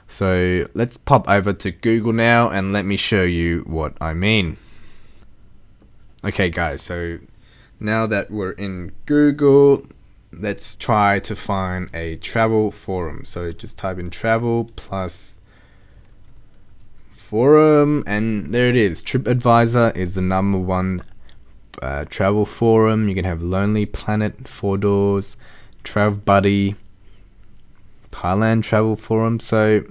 So let's pop over to Google now and let me show you what I mean. Okay guys, so now that we're in Google, let's try to find a travel forum. So just type in travel plus forum, and there it is. TripAdvisor is the number one travel forum. You can have Lonely Planet, Four Doors, Travel Buddy, Thailand travel forum. So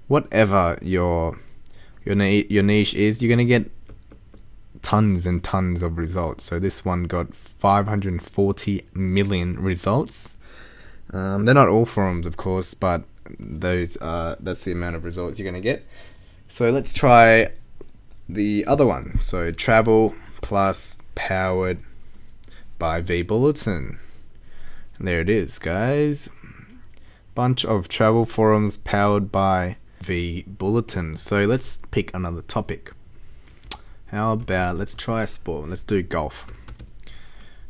whatever your niche is, you're gonna get tons and tons of results. So this one got 540 million results. They're not all forums, of course, but that's the amount of results you're gonna get. So let's try the other one. So travel plus powered by vBulletin. And there it is, guys. Bunch of travel forums powered by v bulletin. So let's pick another topic. How about let's try a sport. Let's do golf.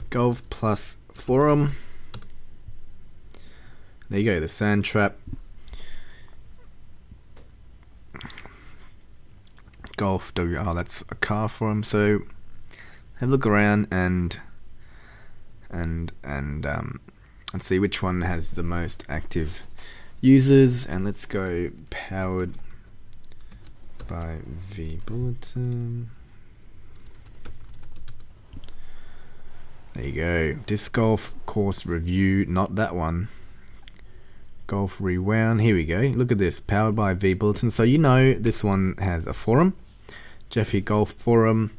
Golf plus forum. There you go, the sand trap. Golf WR, that's a car forum. So have a look around and see which one has the most active users, and let's go powered by V Bulletin. There you go. Disc golf course review, not that one. Golf rewound. Here we go. Look at this, powered by V Bulletin. So you know this one has a forum, Jeffy Golf Forum.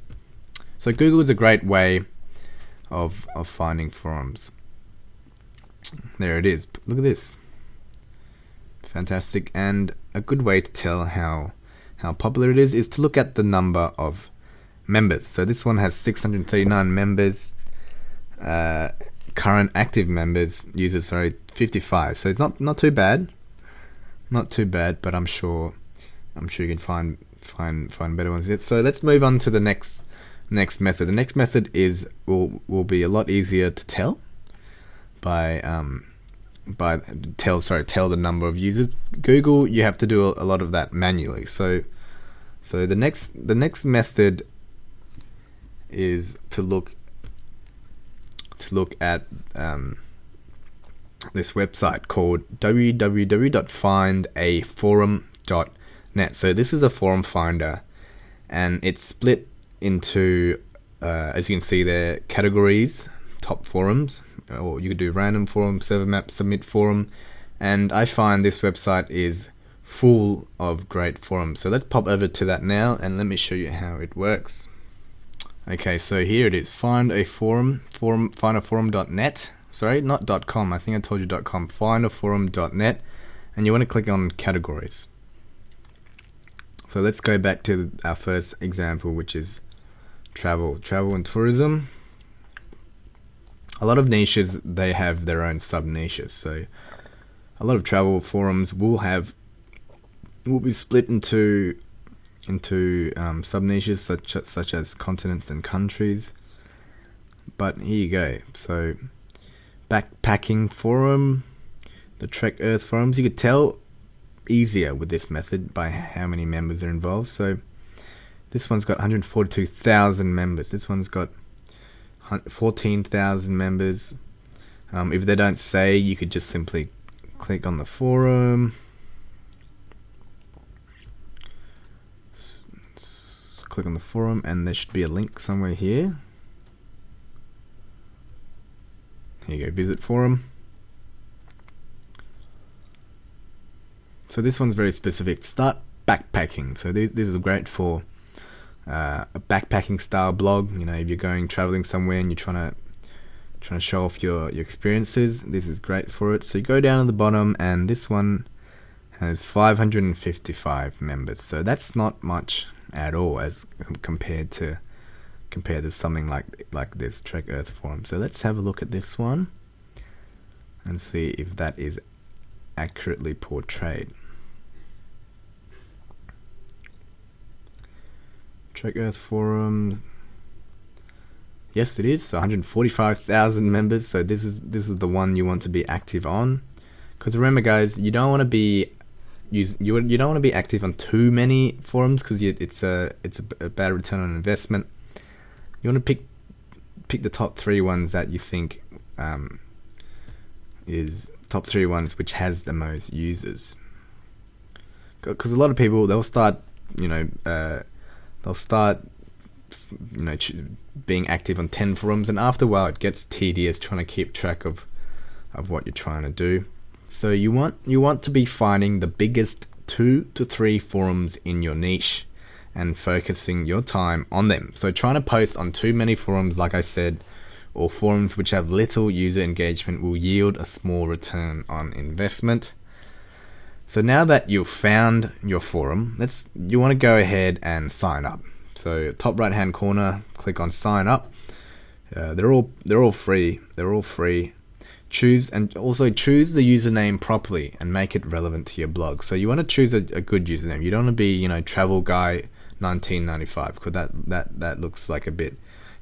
So Google is a great way of finding forums. There it is. Look at this. Fantastic. And a good way to tell how popular it is to look at the number of members. So this one has 639 members. Current active users, 55. So it's not too bad. Not too bad, but I'm sure you can find better ones. So let's move on to the next method. The next method will be a lot easier to tell by tell the number of users. Google, you have to do a lot of that manually. So the next method is to look at this website called www.findaforum.net. So this is a forum finder, and it's split into as you can see there, categories, top forums, or you could do random forum, server map, submit forum, and I find this website is full of great forums. So let's pop over to that now and let me show you how it works. Okay, so here it is, findaforum.net. Sorry, not .com. I think I told you .com. Findaforum.net, and you want to click on categories. So let's go back to our first example, which is travel and tourism. A lot of niches, they have their own sub niches. So a lot of travel forums will be split into sub niches such as continents and countries. But here you go. So backpacking forum, the Trek Earth forums, you could tell easier with this method by how many members are involved. So this one's got 142,000 members. This one's got 14,000 members. If they don't say, you could just simply click on the forum. Click on the forum, and there should be a link somewhere here. Here you go, visit forum. So this one's very specific. Start backpacking. So this is great for a backpacking style blog. You know, if you're going traveling somewhere and you're trying to show off your experiences, this is great for it. So you go down at the bottom, and this one has 555 members. So that's not much at all as compared to something like this Trek Earth forum. So let's have a look at this one and see if that is accurately portrayed. Trek Earth forum. Yes, it is. So 145,000 members. So this is the one you want to be active on. Because remember, guys, you don't want to be active on too many forums, because it's a bad return on investment. You want to pick the top 3 ones that you think is top 3 ones which has the most users. Because a lot of people, they'll start being active on 10 forums, and after a while it gets tedious trying to keep track of what you're trying to do. So you want to be finding the biggest 2 to 3 forums in your niche and focusing your time on them. So trying to post on too many forums, like I said, or forums which have little user engagement, will yield a small return on investment. So now that you've found your forum, you want to go ahead and sign up. So top right hand corner, click on sign up. They're all free. choose the username properly and make it relevant to your blog. So you want to choose a good username. You don't want to be, travel guy 1995, because that looks like a bit,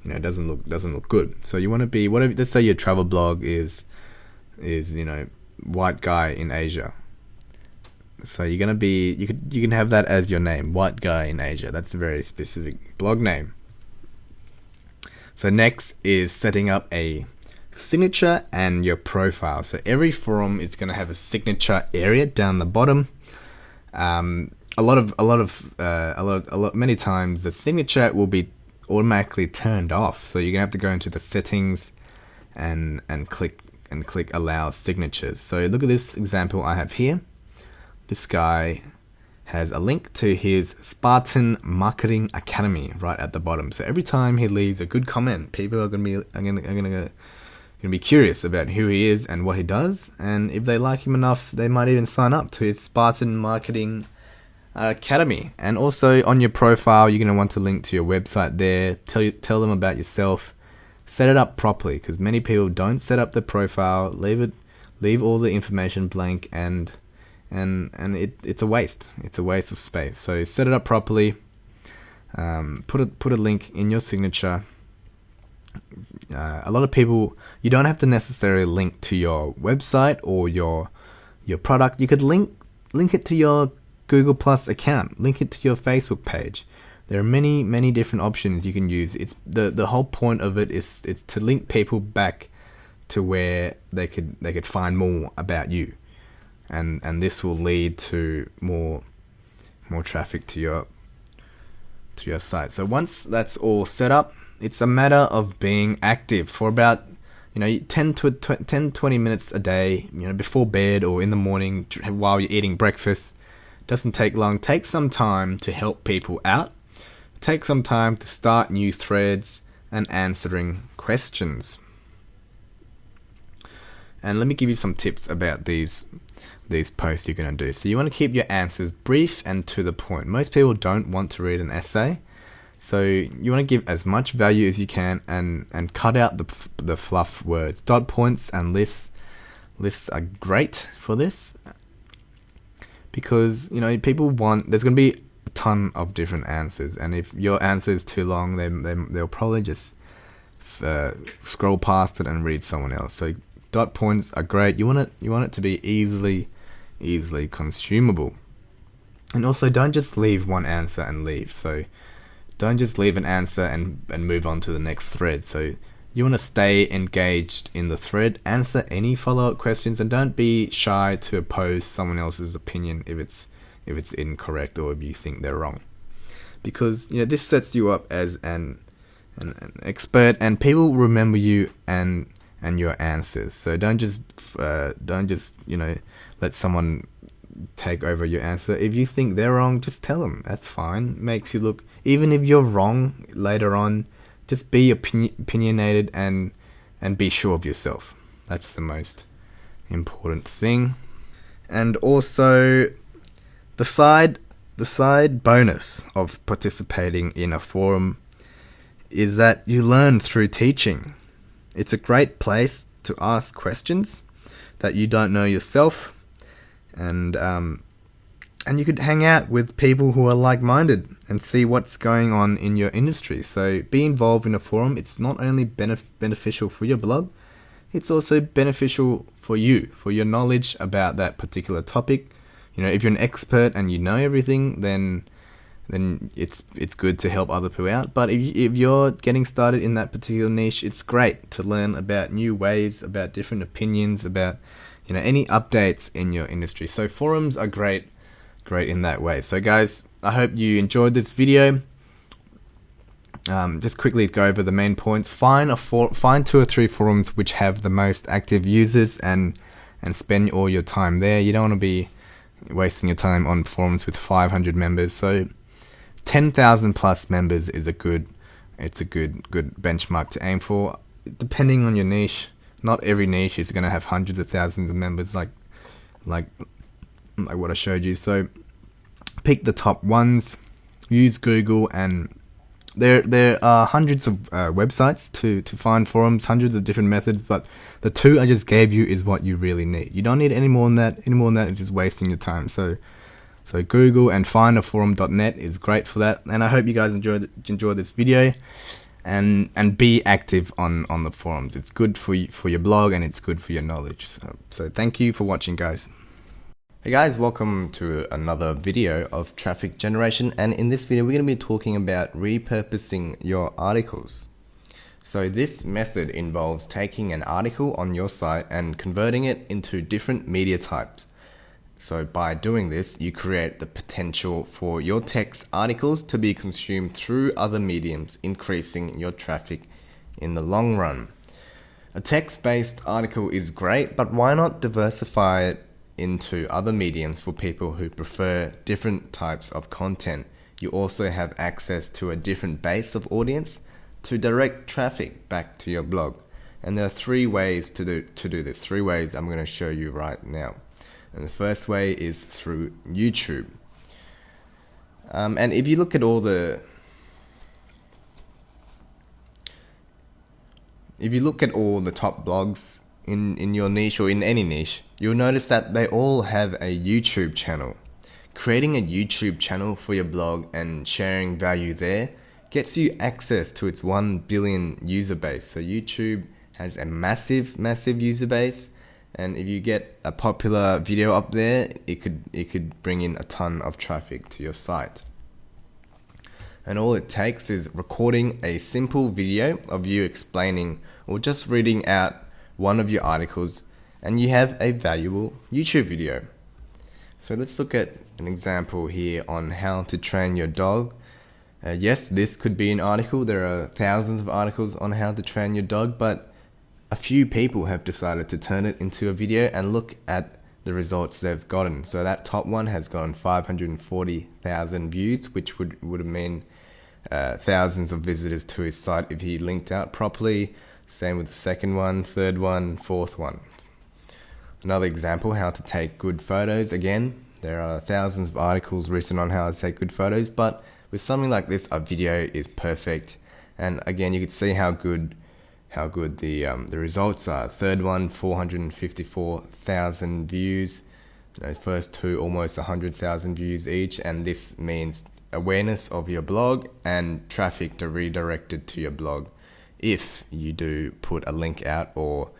doesn't look good. So you want to be whatever. Let's say your travel blog is white guy in Asia. So you're gonna be you can have that as your name, white guy in Asia. That's a very specific blog name. So next is setting up a signature and your profile. So every forum is gonna have a signature area down the bottom. Many times the signature will be automatically turned off. So you're gonna have to go into the settings and click allow signatures. So look at this example I have here. This guy has a link to his Spartan Marketing Academy right at the bottom. So every time he leaves a good comment, people are gonna be curious about who he is and what he does. And if they like him enough, they might even sign up to his Spartan Marketing Academy. And also on your profile, you're gonna want to link to your website there. Tell them about yourself. Set it up properly, because many people don't set up the profile. Leave all the information blank, and it's a waste. It's a waste of space. So set it up properly. Put a link in your signature. A lot of people, you don't have to necessarily link to your website or your product. You could link it to your Google Plus account. Link it to your Facebook page. There are many different options you can use. It's the whole point of it is it's to link people back to where they could find more about you. And this will lead to more traffic to your site. So once that's all set up, it's a matter of being active for about 10 to 20 minutes a day, before bed or in the morning while you're eating breakfast. Doesn't take long. Take some time to help people out. Take some time to start new threads and answering questions. And let me give you some tips about these posts you're going to do. So you want to keep your answers brief and to the point. Most people don't want to read an essay. So you want to give as much value as you can and cut out the fluff words. Dot points and lists are great for this, because people want, there's going to be a ton of different answers, and if your answer is too long, they'll probably just scroll past it and read someone else. So dot points are great. You want it to be easily consumable. And also, don't just leave one answer and leave. So don't just leave an answer and move on to the next thread. So you want to stay engaged in the thread, answer any follow-up questions, and don't be shy to oppose someone else's opinion if it's incorrect or if you think they're wrong. Because this sets you up as an expert, and people remember you and your answers. So don't just let someone take over your answer. If you think they're wrong, just tell them. That's fine. Makes you look, even if you're wrong later on, just be opinionated and be sure of yourself. That's the most important thing. And also, the side bonus of participating in a forum is that you learn through teaching. It's a great place to ask questions that you don't know yourself, and you could hang out with people who are like-minded and see what's going on in your industry. So be involved in a forum. It's not only beneficial for your blog, it's also beneficial for you, for your knowledge about that particular topic. If you're an expert and you know everything, then it's good to help other people out. But if you're getting started in that particular niche, it's great to learn about new ways, about different opinions, about any updates in your industry. So forums are great in that way. So guys, I hope you enjoyed this video. Just quickly go over the main points. Find 2 or 3 forums which have the most active users and spend all your time there. You don't want to be wasting your time on forums with 500 members. So 10,000 plus members is a good benchmark to aim for, depending on your niche. Not every niche is going to have hundreds of thousands of members like what I showed you. So pick the top ones, use Google and There are hundreds of websites to find forums, hundreds of different methods, but the two I just gave you is what you really need. You don't need any more than that. Any more than that is just wasting your time. So Google and findaforum.net is great for that. And I hope you guys enjoy this video, and be active on the forums. It's good for your blog, and it's good for your knowledge. So thank you for watching, guys. Hey guys, welcome to another video of traffic generation, and in this video we're going to be talking about repurposing your articles. So this method involves taking an article on your site and converting it into different media types. So by doing this, you create the potential for your text articles to be consumed through other mediums, increasing your traffic in the long run. A text-based article is great, but why not diversify it into other mediums for people who prefer different types of content? You also have access to a different base of audience to direct traffic back to your blog. And there are three ways to do this. Three ways I'm going to show you right now. And the first way is through YouTube. And if you look at all the top blogs in your niche or in any niche, you'll notice that they all have a YouTube channel. Creating a YouTube channel for your blog and sharing value there gets you access to its 1 billion user base. So YouTube has a massive user base, and if you get a popular video up there, it could bring in a ton of traffic to your site. And all it takes is recording a simple video of you explaining or just reading out one of your articles, and you have a valuable YouTube video. So let's look at an example here on how to train your dog. Yes, this could be an article. There are thousands of articles on how to train your dog, but a few people have decided to turn it into a video, and look at the results they've gotten. So that top one has gotten 540,000 views, which would mean thousands of visitors to his site if he linked out properly. Same with the second one, third one, fourth one. Another example, how to take good photos. Again, there are thousands of articles written on how to take good photos, but with something like this, a video is perfect. And again, you can see how good the results are. Third one, 454,000 views. Those first two, almost 100,000 views each, and this means awareness of your blog and traffic to redirected to your blog if you do put a link out or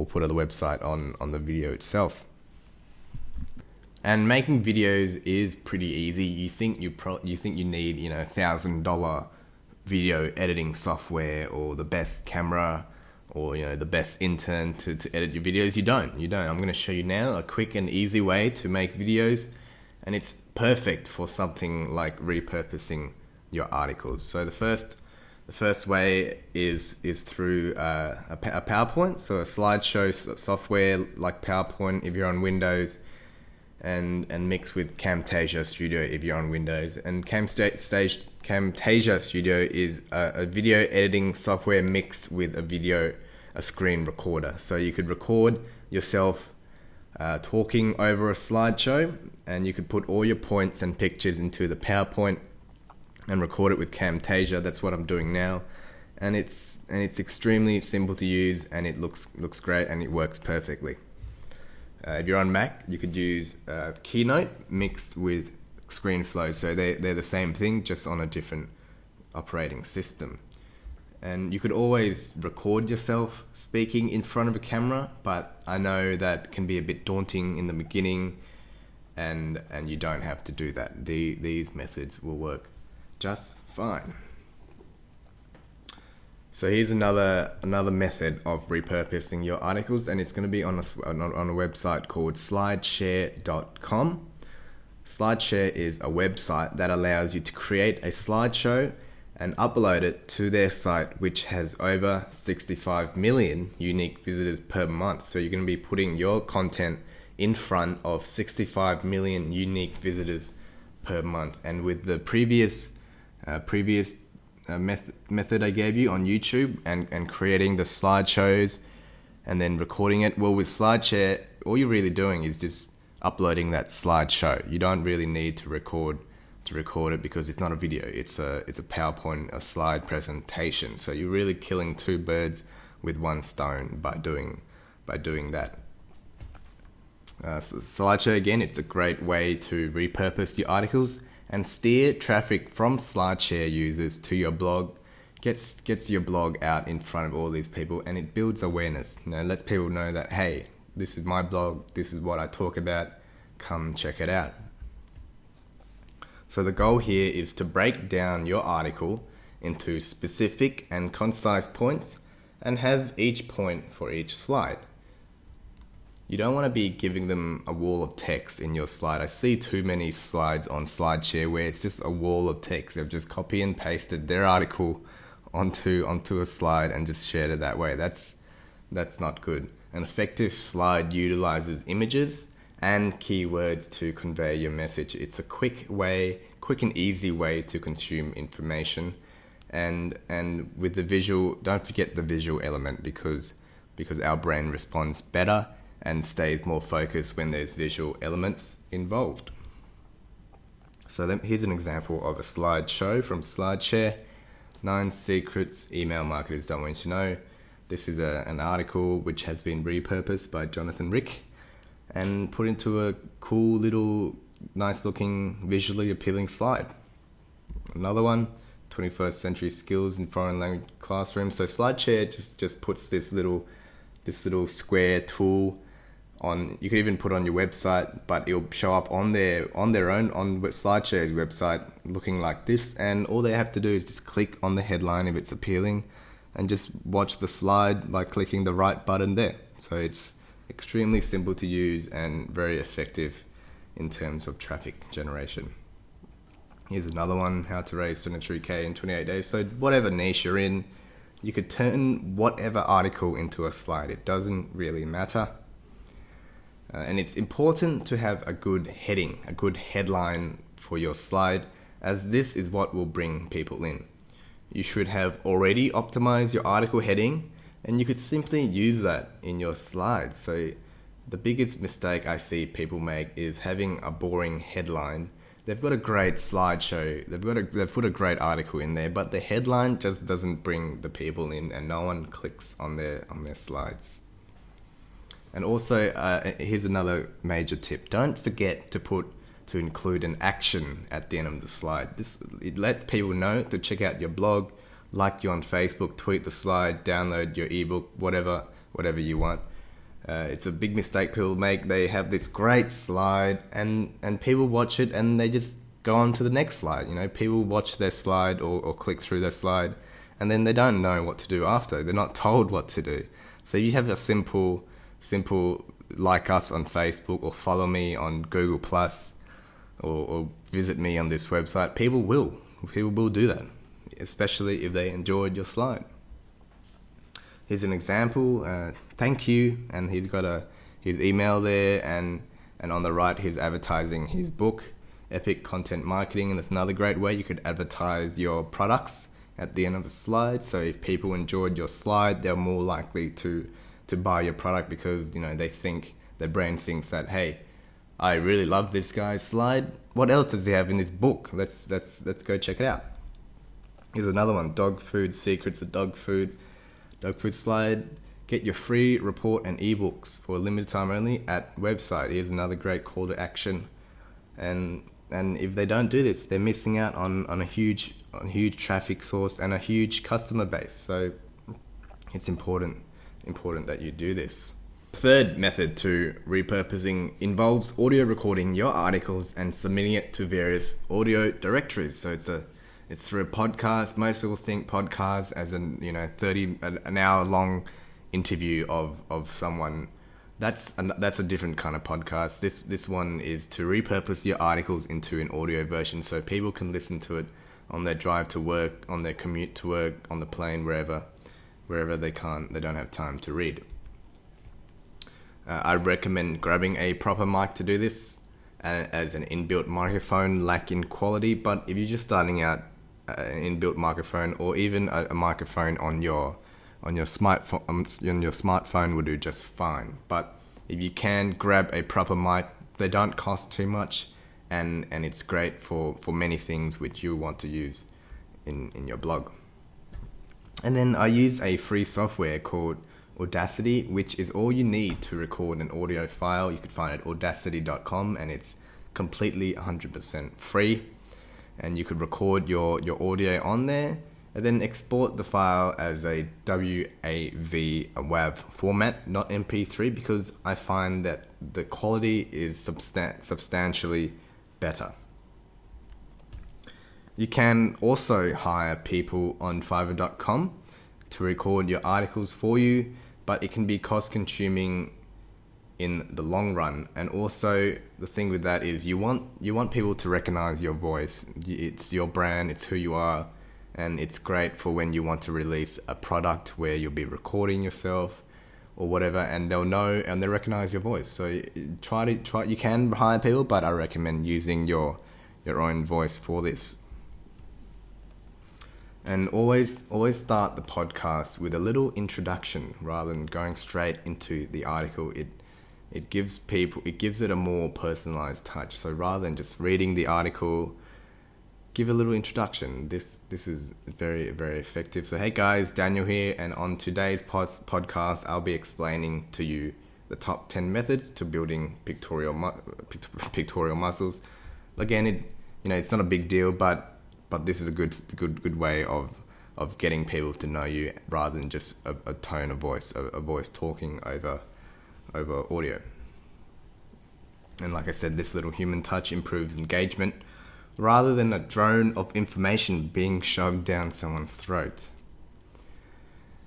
put a website on the video itself. And making videos is pretty easy. You think you need $1,000 video editing software or the best camera or the best intern to edit your videos. You don't. I'm going to show you now a quick and easy way to make videos, and it's perfect for something like repurposing your articles. So the first way is through a PowerPoint, so a slideshow software like PowerPoint if you're on Windows, and mixed with Camtasia Studio if you're on Windows. And Camtasia Studio is a video editing software mixed with a screen recorder. So you could record yourself talking over a slideshow, and you could put all your points and pictures into the PowerPoint and record it with Camtasia. That's what I'm doing now, and it's extremely simple to use, and it looks great, and it works perfectly. If you're on Mac, you could use Keynote mixed with ScreenFlow. So they're the same thing, just on a different operating system. And you could always record yourself speaking in front of a camera, but I know that can be a bit daunting in the beginning, and you don't have to do that. These methods will work just fine. So here's another method of repurposing your articles, and it's going to be on a website called slideshare.com. Slideshare is a website that allows you to create a slideshow and upload it to their site, which has over 65 million unique visitors per month. So you're going to be putting your content in front of 65 million unique visitors per month. And with the previous method I gave you on YouTube and creating the slideshows and then recording it, well, with SlideShare, all you're really doing is just uploading that slideshow. You don't really need to record record it because it's not a video. It's a PowerPoint, a slide presentation. So you're really killing two birds with one stone by doing that. So SlideShare, again, it's a great way to repurpose your articles and steer traffic from SlideShare users to your blog. Gets your blog out in front of all these people, and it builds awareness. Lets people know that, hey, this is my blog, this is what I talk about, come check it out. So the goal here is to break down your article into specific and concise points and have each point for each slide. You don't want to be giving them a wall of text in your slide. I see too many slides on SlideShare where it's just a wall of text. They've just copy and pasted their article onto a slide and just shared it that way. That's not good. An effective slide utilizes images and keywords to convey your message. It's a quick and easy way to consume information. And with the visual, don't forget the visual element because our brain responds better and stays more focused when there's visual elements involved. So here's an example of a slideshow from SlideShare. 9 secrets email marketers don't want you to know. This is an article which has been repurposed by Jonathan Rick and put into a cool little, nice looking, visually appealing slide. Another one, 21st century skills in foreign language classrooms. So SlideShare just puts this little square tool on. You could even put it on your website, but it'll show up on SlideShare's website looking like this, and all they have to do is just click on the headline if it's appealing and just watch the slide by clicking the right button there. So it's extremely simple to use and very effective in terms of traffic generation. Here's another one, how to raise 23K in 28 days. So whatever niche you're in, you could turn whatever article into a slide. It doesn't really matter. And it's important to have a good heading, a good headline for your slide, as this is what will bring people in. You should have already optimized your article heading, and you could simply use that in your slide. So the biggest mistake I see people make is having a boring headline. They've got a great slideshow, they've put a great article in there, but the headline just doesn't bring the people in, and no one clicks on their slides. And also, here's another major tip. Don't forget to include an action at the end of the slide. It lets people know to check out your blog, like you on Facebook, tweet the slide, download your ebook, whatever you want. It's a big mistake people make. They have this great slide and people watch it and they just go on to the next slide. People watch their slide or click through their slide and then they don't know what to do after. They're not told what to do. So you have a simple like us on Facebook or follow me on Google Plus or visit me on this website. People will do that, especially if they enjoyed your slide. Here's an example. Thank you, and he's got his email there, and on the right he's advertising his book, Epic Content Marketing, and it's another great way you could advertise your products at the end of the slide. So if people enjoyed your slide, they're more likely to buy your product because their brain thinks that, hey, I really love this guy's slide. What else does he have in his book? Let's go check it out. Here's another one, dog food secrets, a dog food slide. Get your free report and ebooks for a limited time only at website. Here's another great call to action. And if they don't do this, they're missing out on a huge traffic source and a huge customer base. So it's important that you do this. The third method to repurposing involves audio recording your articles and submitting it to various audio directories. So it's through a podcast. Most people think podcast as an hour long interview of someone. That's a different kind of podcast. This one is to repurpose your articles into an audio version so people can listen to it on their drive to work, on their commute to work, on the plane, wherever they don't have time to read. I recommend grabbing a proper mic to do this, as an inbuilt microphone lack in quality. But if you're just starting out, an inbuilt microphone or even a microphone on your smartphone will do just fine. But if you can grab a proper mic, they don't cost too much, and it's great for many things which you want to use in your blog. And then I use a free software called Audacity, which is all you need to record an audio file. You could find it at audacity.com, and it's completely 100% free. And you could record your audio on there and then export the file as a WAV, a WAV format, not MP3, because I find that the quality is substantially better. You can also hire people on Fiverr.com to record your articles for you, but it can be cost consuming in the long run. And also the thing with that is you want people to recognize your voice. It's your brand, it's who you are, and it's great for when you want to release a product where you'll be recording yourself or whatever, and they'll know and they recognize your voice. So you can hire people, but I recommend using your own voice for this. And always start the podcast with a little introduction rather than going straight into the article. It gives it a more personalized touch. So rather than just reading the article, give a little introduction. This is very, very effective. So hey guys, Daniel here, and on today's podcast, I'll be explaining to you the top 10 methods to building pictorial muscles. Again, it's not a big deal, but this is a good way of getting people to know you rather than just a tone of voice, a voice talking over audio. And like I said, this little human touch improves engagement rather than a drone of information being shoved down someone's throat.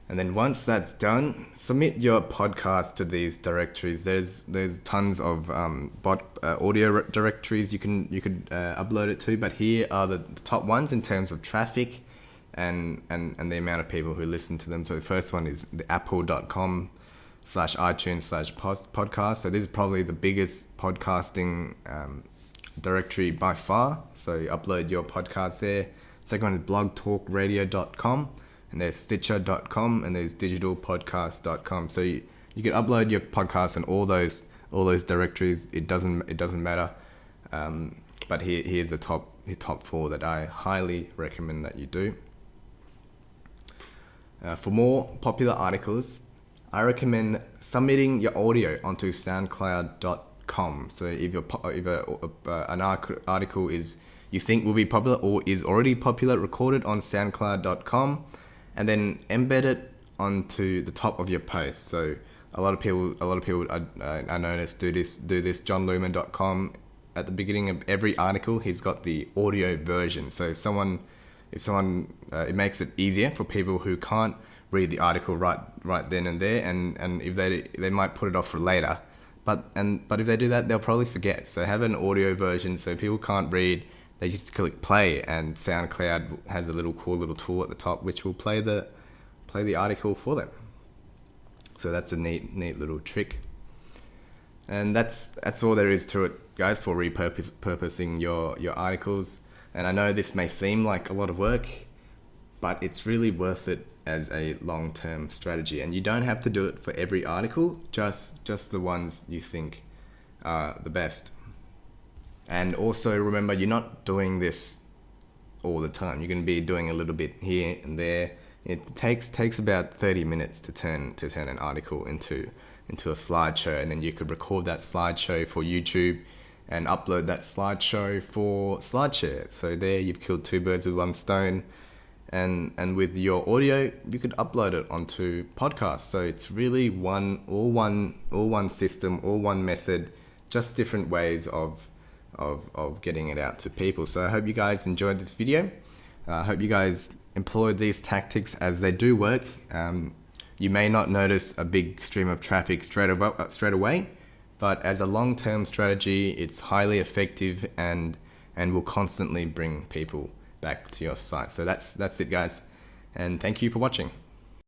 And then once that's done, submit your podcast to these directories. There's tons of audio directories you could upload it to, but here are the top ones in terms of traffic and the amount of people who listen to them. So the first one is the apple.com/iTunes/podcast. So this is probably the biggest podcasting directory by far. So you upload your podcast there. Second one is blogtalkradio.com. And there's stitcher.com and there's digitalpodcast.com. So you can upload your podcast on all those directories. It doesn't matter. But here's the top 4 that I highly recommend that you do. For more popular articles, I recommend submitting your audio onto SoundCloud.com. So if an article you think will be popular or is already popular, record it on SoundCloud.com. And then embed it onto the top of your post. So a lot of people I noticed do this. JohnLumen.com, at the beginning of every article, he's got the audio version. So if someone, it makes it easier for people who can't read the article right then and there, and if they might put it off for later. But if they do that, they'll probably forget. So have an audio version so if people can't read, they just click play, and SoundCloud has a cool little tool at the top which will play the article for them. So that's a neat little trick. And that's all there is to it, guys, for repurposing your articles. And I know this may seem like a lot of work, but it's really worth it as a long-term strategy. And you don't have to do it for every article, just the ones you think are the best. And also remember, you're not doing this all the time. You're going to be doing a little bit here and there. It takes about 30 minutes to turn an article into a slideshow, and then you could record that slideshow for YouTube and upload that slideshow for SlideShare. So there you've killed 2 birds with 1 stone. And with your audio, you could upload it onto podcasts. So it's really all one system, all one method, just different ways of getting it out to people. So I hope you guys enjoyed this video. I hope you guys employed these tactics, as they do work. You may not notice a big stream of traffic straight away, but as a long-term strategy, it's highly effective and will constantly bring people back to your site. So that's it, guys, and thank you for watching.